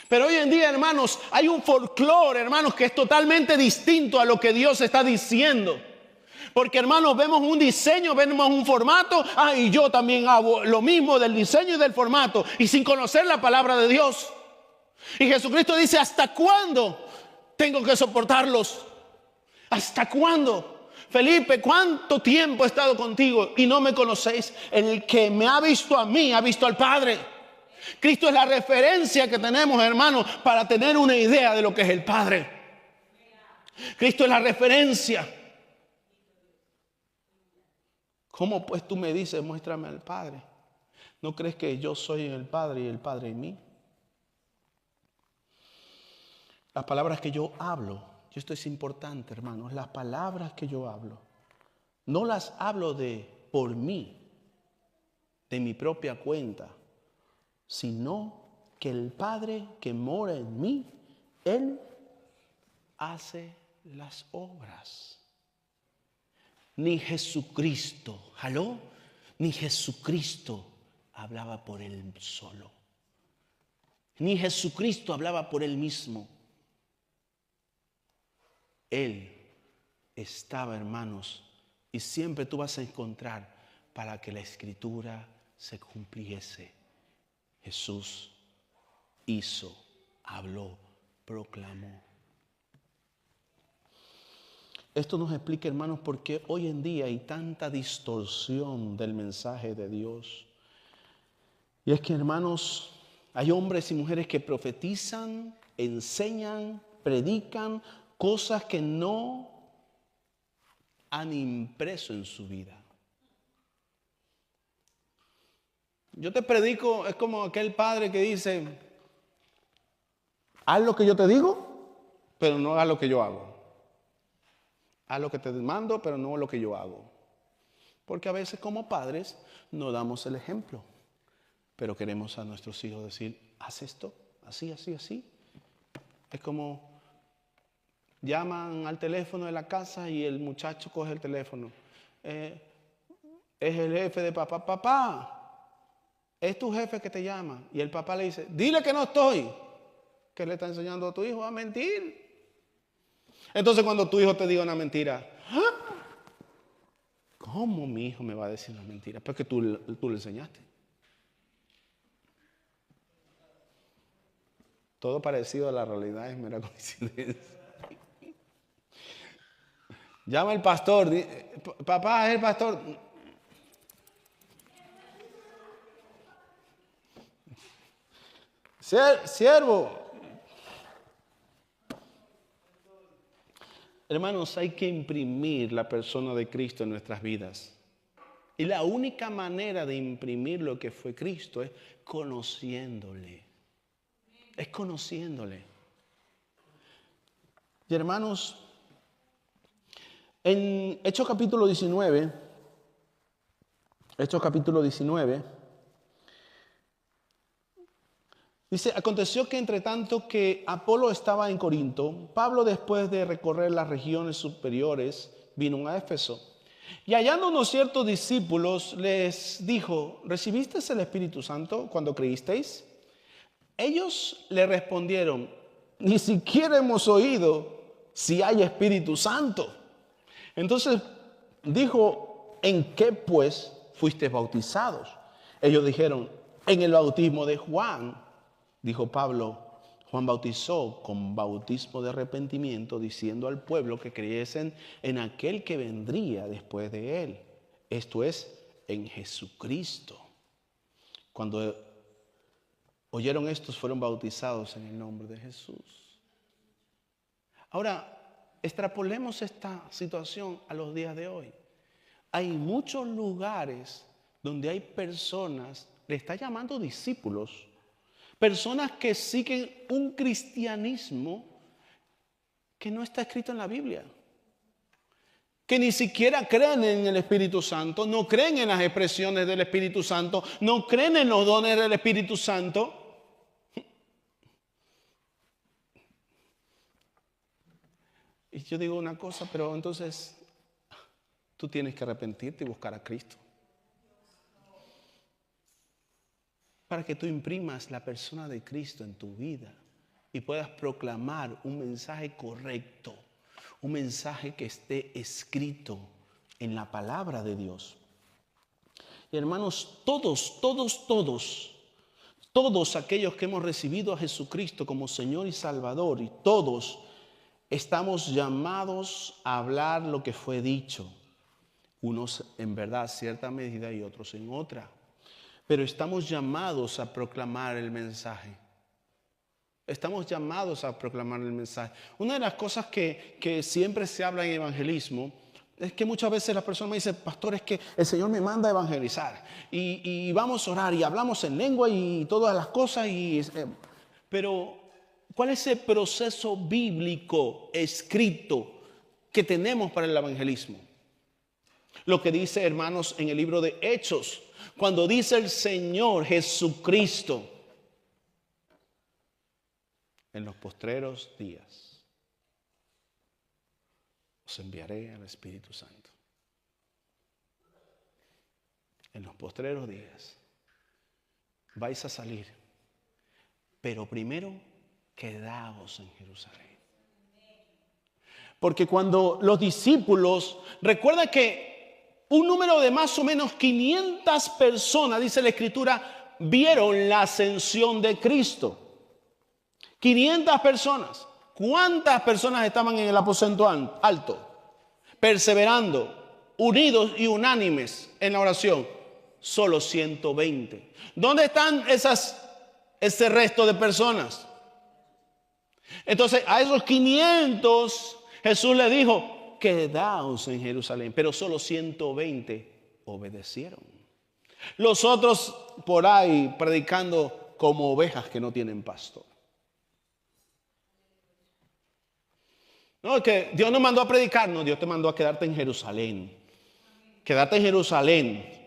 Pero hoy en día, hermanos, hay un folclore, hermanos, que es totalmente distinto a lo que Dios está diciendo. Porque, hermanos, vemos un diseño, vemos un formato. Y yo también hago lo mismo del diseño y del formato. Y sin conocer la palabra de Dios. Y Jesucristo dice, ¿hasta cuándo tengo que soportarlos? ¿Hasta cuándo? Felipe, ¿cuánto tiempo he estado contigo y no me conocéis? El que me ha visto a mí, ha visto al Padre. Cristo es la referencia que tenemos, hermanos, para tener una idea de lo que es el Padre. Cristo es la referencia. ¿Cómo pues tú me dices, muéstrame al Padre? ¿No crees que yo soy el Padre y el Padre en mí? Las palabras que yo hablo, y esto es importante, hermanos, las palabras que yo hablo, no las hablo por mí, de mi propia cuenta, sino que el Padre que mora en mí, Él hace las obras. Ni Jesucristo, ¿aló? Ni Jesucristo hablaba por Él solo. Ni Jesucristo hablaba por Él mismo. Él estaba, hermanos, y siempre tú vas a encontrar para que la escritura se cumpliese. Jesús hizo, habló, proclamó. Esto nos explica, hermanos, por qué hoy en día hay tanta distorsión del mensaje de Dios. Y es que, hermanos, hay hombres y mujeres que profetizan, enseñan, predican cosas que no han impreso en su vida. Yo te predico, es como aquel padre que dice, haz lo que yo te digo, pero no hagas lo que yo hago. Haz lo que te mando, pero no lo que yo hago. Porque a veces como padres no damos el ejemplo, pero queremos a nuestros hijos decir, haz esto, así, así, así. Es como llaman al teléfono de la casa y el muchacho coge el teléfono. Es el jefe de papá. Papá, es tu jefe que te llama. Y el papá le dice, dile que no estoy. ¿Qué le está enseñando a tu hijo? A mentir. Entonces cuando tu hijo te diga una mentira, ¿ah? ¿Cómo mi hijo me va a decir una mentira? Porque tú le enseñaste. Todo parecido a la realidad es mera coincidencia. Llama el pastor, papá, es el pastor. Siervo. Hermanos, hay que imprimir la persona de Cristo en nuestras vidas. Y la única manera de imprimir lo que fue Cristo es conociéndole. Es conociéndole. Y hermanos, en Hechos capítulo 19, dice, aconteció que entre tanto que Apolo estaba en Corinto, Pablo, después de recorrer las regiones superiores, vino a Éfeso. Y hallando unos ciertos discípulos, les dijo, ¿recibisteis el Espíritu Santo cuando creísteis? Ellos le respondieron, ni siquiera hemos oído si hay Espíritu Santo. Entonces dijo, ¿en qué pues fuisteis bautizados? Ellos dijeron, en el bautismo de Juan. Dijo Pablo, Juan bautizó con bautismo de arrepentimiento, diciendo al pueblo que creyesen en aquel que vendría después de él. Esto es, en Jesucristo. Cuando oyeron estos, fueron bautizados en el nombre de Jesús. Ahora, extrapolemos esta situación a los días de hoy. Hay muchos lugares donde hay personas, le está llamando discípulos, personas que siguen un cristianismo que no está escrito en la Biblia. Que ni siquiera creen en el Espíritu Santo, no creen en las expresiones del Espíritu Santo, no creen en los dones del Espíritu Santo. Y yo digo una cosa, pero entonces tú tienes que arrepentirte y buscar a Cristo. Para que tú imprimas la persona de Cristo en tu vida y puedas proclamar un mensaje correcto, un mensaje que esté escrito en la palabra de Dios. Y hermanos, todos aquellos que hemos recibido a Jesucristo como Señor y Salvador, y todos estamos llamados a hablar lo que fue dicho. Unos en verdad, cierta medida, y otros en otra. Pero estamos llamados a proclamar el mensaje. Estamos llamados a proclamar el mensaje. Una de las cosas que siempre se habla en evangelismo es que muchas veces las personas me dicen, pastor, es que el Señor me manda a evangelizar. Y vamos a orar y hablamos en lengua y todas las cosas. Pero, ¿cuál es el proceso bíblico escrito que tenemos para el evangelismo? Lo que dice, hermanos, en el libro de Hechos, cuando dice el Señor Jesucristo, en los postreros días os enviaré al Espíritu Santo. En los postreros días vais a salir, pero primero quedaos en Jerusalén. Porque cuando los discípulos, recuerda que Un número de más o menos 500 personas, dice la Escritura, vieron la ascensión de Cristo. 500 personas. ¿Cuántas personas estaban en el aposento alto? Perseverando, unidos y unánimes en la oración. Solo 120. ¿Dónde están ese resto de personas? Entonces a esos 500 Jesús le dijo: quedaos en Jerusalén. Pero solo 120 obedecieron. Los otros por ahí predicando como ovejas que no tienen pastor. No, que Dios nos mandó a predicar. No, Dios te mandó a quedarte en Jerusalén. Quedarte en Jerusalén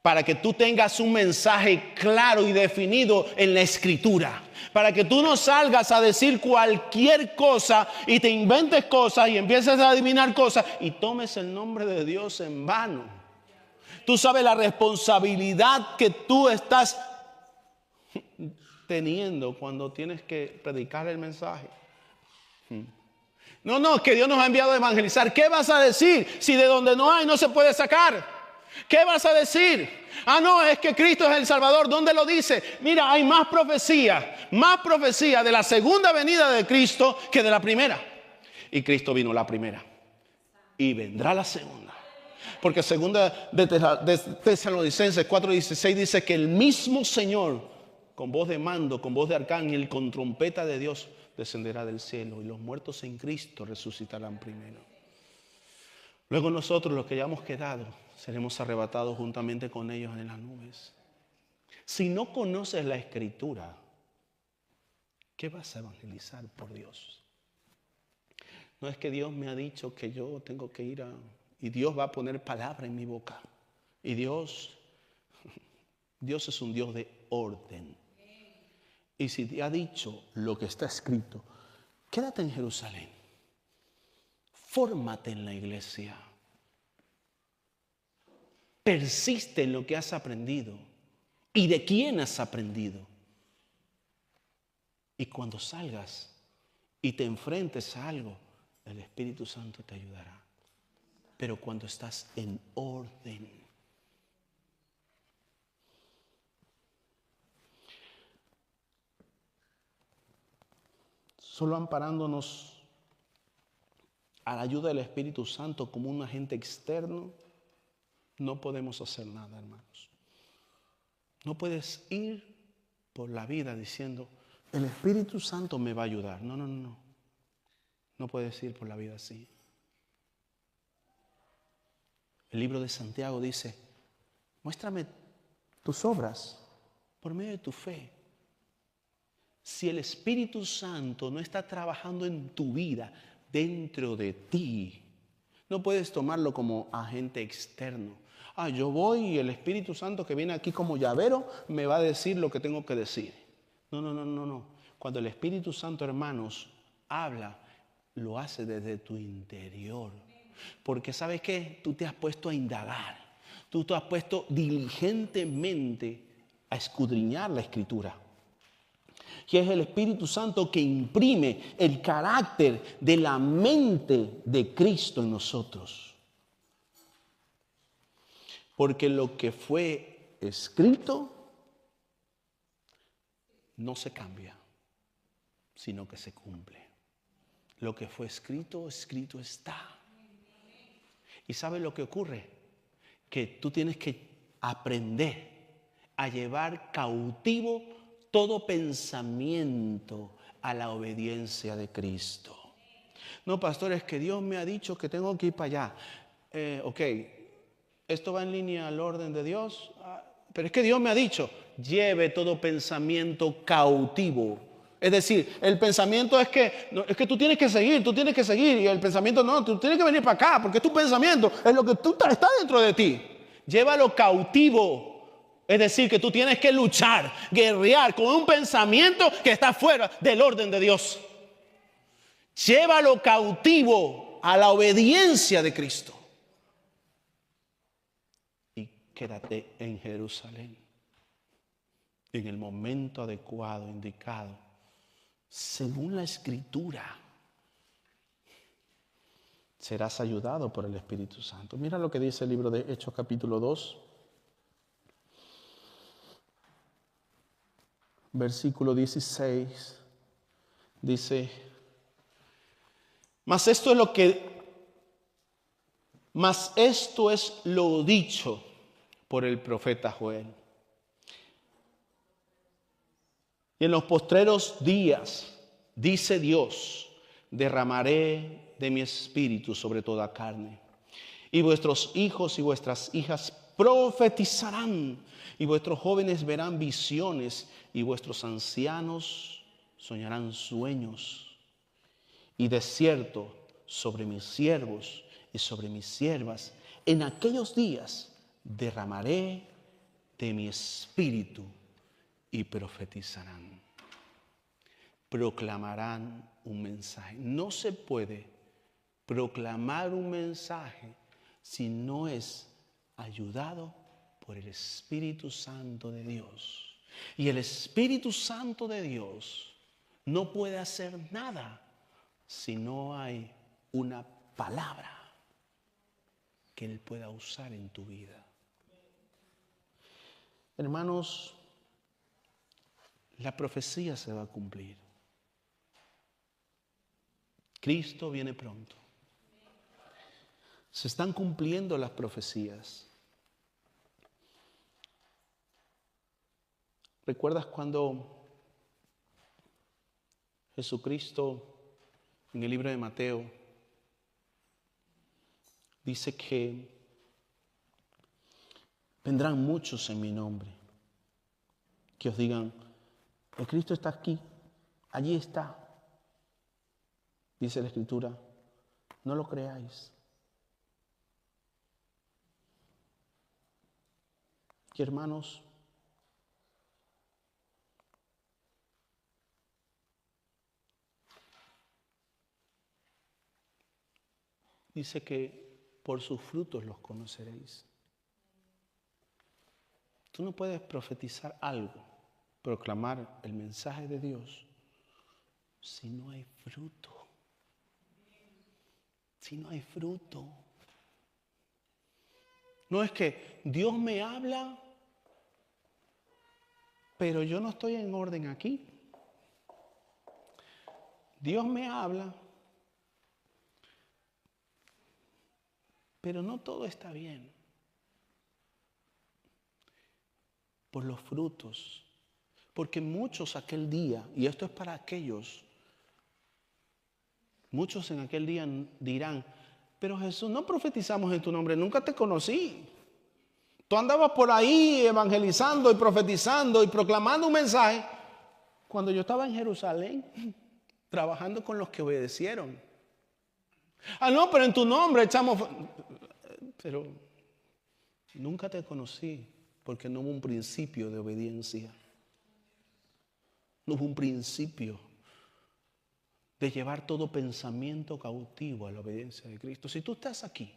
para que tú tengas un mensaje claro y definido en la Escritura. Para que tú no salgas a decir cualquier cosa y te inventes cosas y empieces a adivinar cosas y tomes el nombre de Dios en vano. Tú sabes la responsabilidad que tú estás teniendo cuando tienes que predicar el mensaje. No, que Dios nos ha enviado a evangelizar. ¿Qué vas a decir si de donde no hay no se puede sacar? ¿Qué vas a decir? No, es que Cristo es el Salvador. ¿Dónde lo dice? Mira, hay más profecía de la segunda venida de Cristo que de la primera. Y Cristo vino la primera y vendrá la segunda. Porque segunda de Tesalonicenses 4:16 dice que el mismo Señor, con voz de mando, con voz de arcángel, con trompeta de Dios, descenderá del cielo y los muertos en Cristo resucitarán primero. Luego nosotros, los que ya hemos quedado, seremos arrebatados juntamente con ellos en las nubes. Si no conoces la Escritura, ¿qué vas a evangelizar por Dios? No es que Dios me ha dicho que yo tengo que ir y Dios va a poner palabra en mi boca. Y Dios es un Dios de orden. Y si te ha dicho lo que está escrito, quédate en Jerusalén. Fórmate en la iglesia. Persiste en lo que has aprendido y de quién has aprendido. Y cuando salgas y te enfrentes a algo, el Espíritu Santo te ayudará. Pero cuando estás en orden. Solo amparándonos a la ayuda del Espíritu Santo como un agente externo, no podemos hacer nada, hermanos. No puedes ir por la vida diciendo: el Espíritu Santo me va a ayudar. No. No puedes ir por la vida así. El libro de Santiago dice: muéstrame tus obras por medio de tu fe. Si el Espíritu Santo no está trabajando en tu vida, dentro de ti, no puedes tomarlo como agente externo. Yo voy y el Espíritu Santo que viene aquí como llavero me va a decir lo que tengo que decir. No. Cuando el Espíritu Santo, hermanos, habla, lo hace desde tu interior. Porque ¿sabes qué? Tú te has puesto a indagar. Tú te has puesto diligentemente a escudriñar la Escritura. Y es el Espíritu Santo que imprime el carácter de la mente de Cristo en nosotros. Porque lo que fue escrito no se cambia, sino que se cumple. Lo que fue escrito, escrito está. ¿Y sabes lo que ocurre? Que tú tienes que aprender a llevar cautivo todo pensamiento a la obediencia de Cristo. No, pastor, es que Dios me ha dicho que tengo que ir para allá. Ok, ¿esto va en línea al orden de Dios? Pero es que Dios me ha dicho: lleve todo pensamiento cautivo. Es decir, el pensamiento es que tú tienes que seguir. Y el pensamiento no, tú tienes que venir para acá, porque es tu pensamiento, es lo que está dentro de ti. Llévalo cautivo. Es decir, que tú tienes que luchar, guerrear con un pensamiento que está fuera del orden de Dios. Llévalo cautivo a la obediencia de Cristo. Y quédate en Jerusalén. En el momento adecuado, indicado, según la Escritura. serás ayudado por el Espíritu Santo. Mira lo que dice el libro de Hechos capítulo 2, versículo 16. Dice, mas esto es lo dicho por el profeta Joel. Y en los postreros días, dice Dios, derramaré de mi espíritu sobre toda carne. Y vuestros hijos y vuestras hijas profetizarán, y vuestros jóvenes verán visiones, y vuestros ancianos soñarán sueños. Y de cierto, sobre mis siervos y sobre mis siervas, en aquellos días derramaré de mi espíritu y profetizarán. Proclamarán un mensaje. No se puede proclamar un mensaje si no es ayudado por el Espíritu Santo de Dios. Y el Espíritu Santo de Dios no puede hacer nada si no hay una palabra que Él pueda usar en tu vida. Hermanos, la profecía se va a cumplir. Cristo viene pronto. Se están cumpliendo las profecías. ¿Recuerdas cuando Jesucristo en el libro de Mateo dice que vendrán muchos en mi nombre, que os digan, el Cristo está aquí, allí está? Dice la Escritura, no lo creáis. Y hermanos, dice que por sus frutos los conoceréis. Tú no puedes profetizar algo, proclamar el mensaje de Dios, si no hay fruto. Si no hay fruto. No es que Dios me habla, pero yo no estoy en orden aquí. Dios me habla, pero no todo está bien. Por los frutos. Porque muchos aquel día, y esto es para aquellos, muchos en aquel día dirán, pero Jesús, no profetizamos en tu nombre, nunca te conocí. Tú andabas por ahí evangelizando y profetizando y proclamando un mensaje cuando yo estaba en Jerusalén, trabajando con los que obedecieron. Ah, no, pero en tu nombre echamos... Pero nunca te conocí porque no hubo un principio de obediencia. No hubo un principio de llevar todo pensamiento cautivo a la obediencia de Cristo. Si tú estás aquí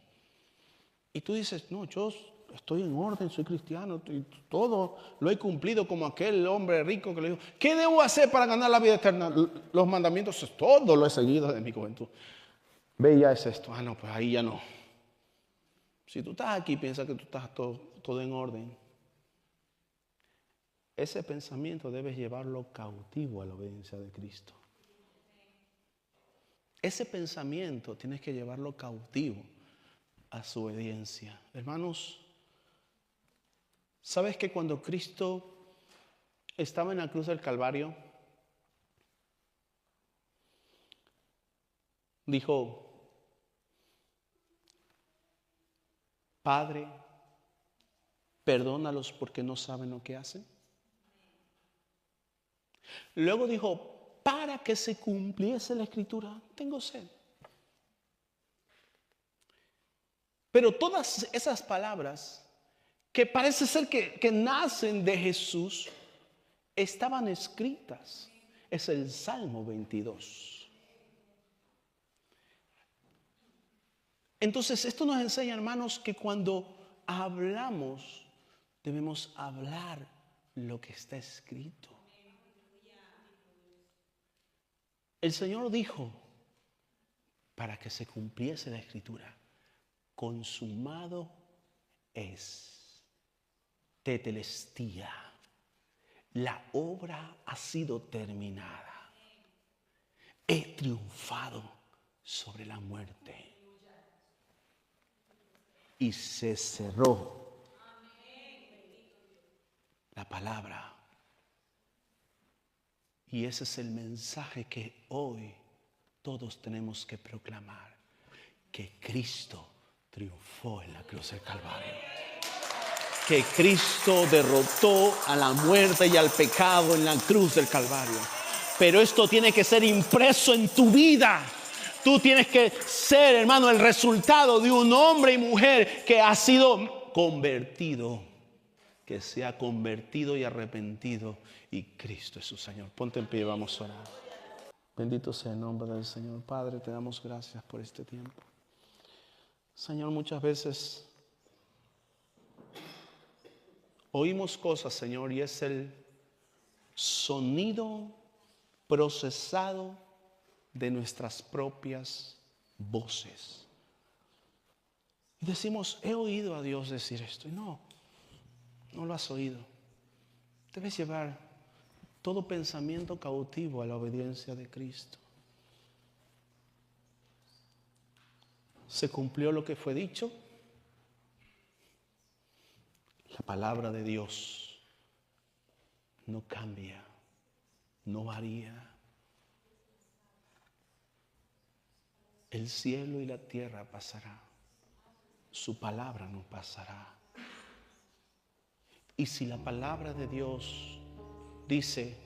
y tú dices, no, yo estoy en orden, soy cristiano, y todo lo he cumplido como aquel hombre rico que le dijo, ¿qué debo hacer para ganar la vida eterna? Los mandamientos, todo lo he seguido desde mi juventud. Ve, ya es esto. Ah, no, pues ahí ya no. Si tú estás aquí y piensas que tú estás todo en orden, ese pensamiento debes llevarlo cautivo a la obediencia de Cristo. Ese pensamiento tienes que llevarlo cautivo a su obediencia. Hermanos, ¿sabes que cuando Cristo estaba en la cruz del Calvario, dijo, Padre, perdónalos porque no saben lo que hacen? Luego dijo, para que se cumpliese la Escritura, tengo sed. Pero todas esas palabras que parece ser que nacen de Jesús, estaban escritas. Es el Salmo 22. Entonces, esto nos enseña, hermanos, que cuando hablamos, debemos hablar lo que está escrito. El Señor dijo para que se cumpliese la Escritura. Consumado es. Tetelestía. La obra ha sido terminada. He triunfado sobre la muerte. Y se cerró la palabra. Y ese es el mensaje que hoy todos tenemos que proclamar. Que Cristo triunfó en la cruz del Calvario. Que Cristo derrotó a la muerte y al pecado en la cruz del Calvario. Pero esto tiene que ser impreso en tu vida. Tú tienes que ser, hermano, el resultado de un hombre y mujer que ha sido convertido. Que se ha convertido y arrepentido. Y Cristo es su Señor. Ponte en pie y vamos a orar. Bendito sea el nombre del Señor. Padre, te damos gracias por este tiempo. Señor, muchas veces oímos cosas, Señor, y es el sonido procesado de nuestras propias voces. Y decimos, he oído a Dios decir esto. Y no lo has oído. Debes llevar todo pensamiento cautivo a la obediencia de Cristo. ¿Se cumplió lo que fue dicho? La palabra de Dios no cambia, no varía. El cielo y la tierra pasará, su palabra no pasará. Y si la palabra de Dios dice,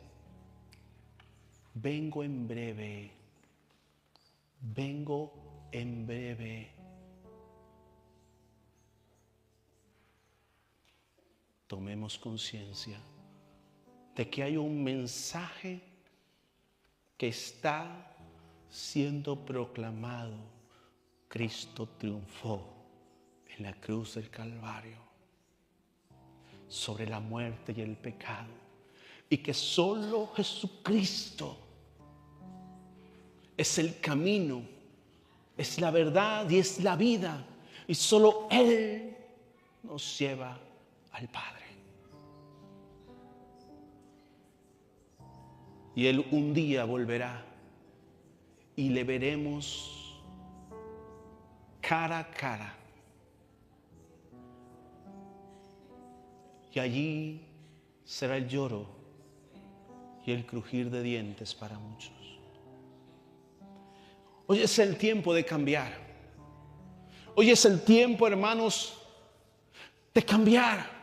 vengo en breve, vengo en breve, tomemos conciencia de que hay un mensaje que está siendo proclamado. Cristo triunfó en la cruz del Calvario sobre la muerte y el pecado, y que solo Jesucristo es el camino, es la verdad y es la vida, y solo Él nos lleva al Padre. Y Él un día volverá y le veremos cara a cara. Y allí será el lloro y el crujir de dientes para muchos. Hoy es el tiempo de cambiar. Hoy es el tiempo, hermanos, de cambiar.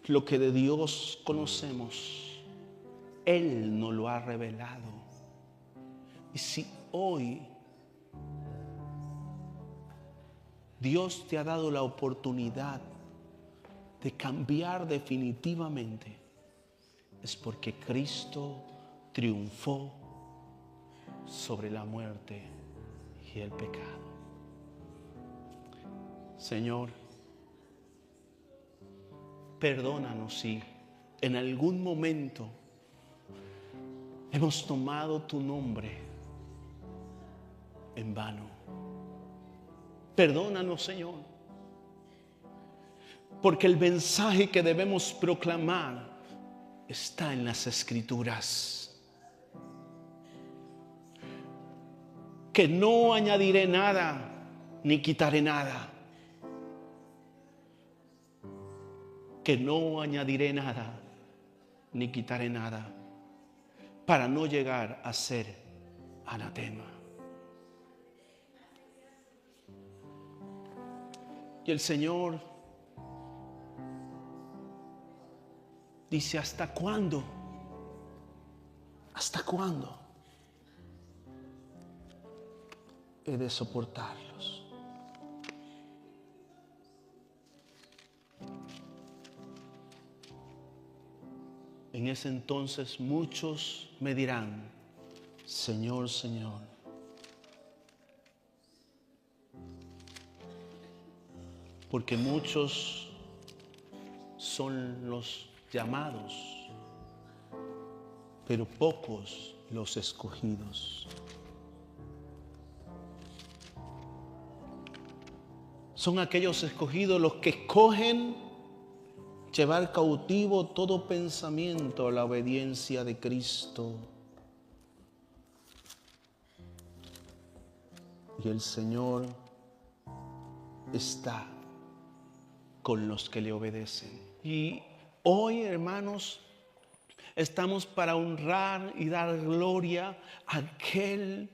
Lo que de Dios conocemos, Él nos lo ha revelado. Y si hoy Dios te ha dado la oportunidad de cambiar definitivamente, es porque Cristo triunfó sobre la muerte y el pecado. Señor, perdónanos si en algún momento hemos tomado tu nombre en vano. Perdónanos, Señor, porque el mensaje que debemos proclamar está en las Escrituras. Que no añadiré nada ni quitaré nada. Que no añadiré nada ni quitaré nada para no llegar a ser anatema. Y el Señor dice, ¿hasta cuándo? ¿Hasta cuándo he de soportarlos? En ese entonces muchos me dirán, Señor, Señor. Porque muchos son los llamados, pero pocos los escogidos. Son aquellos escogidos los que escogen llevar cautivo todo pensamiento a la obediencia de Cristo. Y el Señor está con los que le obedecen. Y hoy, hermanos, estamos para honrar y dar gloria a aquel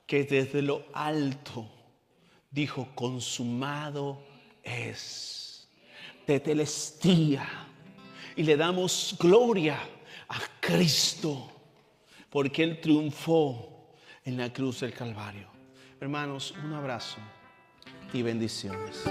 que desde lo alto dijo: consumado es. Tetelestía. Y le damos gloria a Cristo porque Él triunfó en la cruz del Calvario. Hermanos, un abrazo y bendiciones.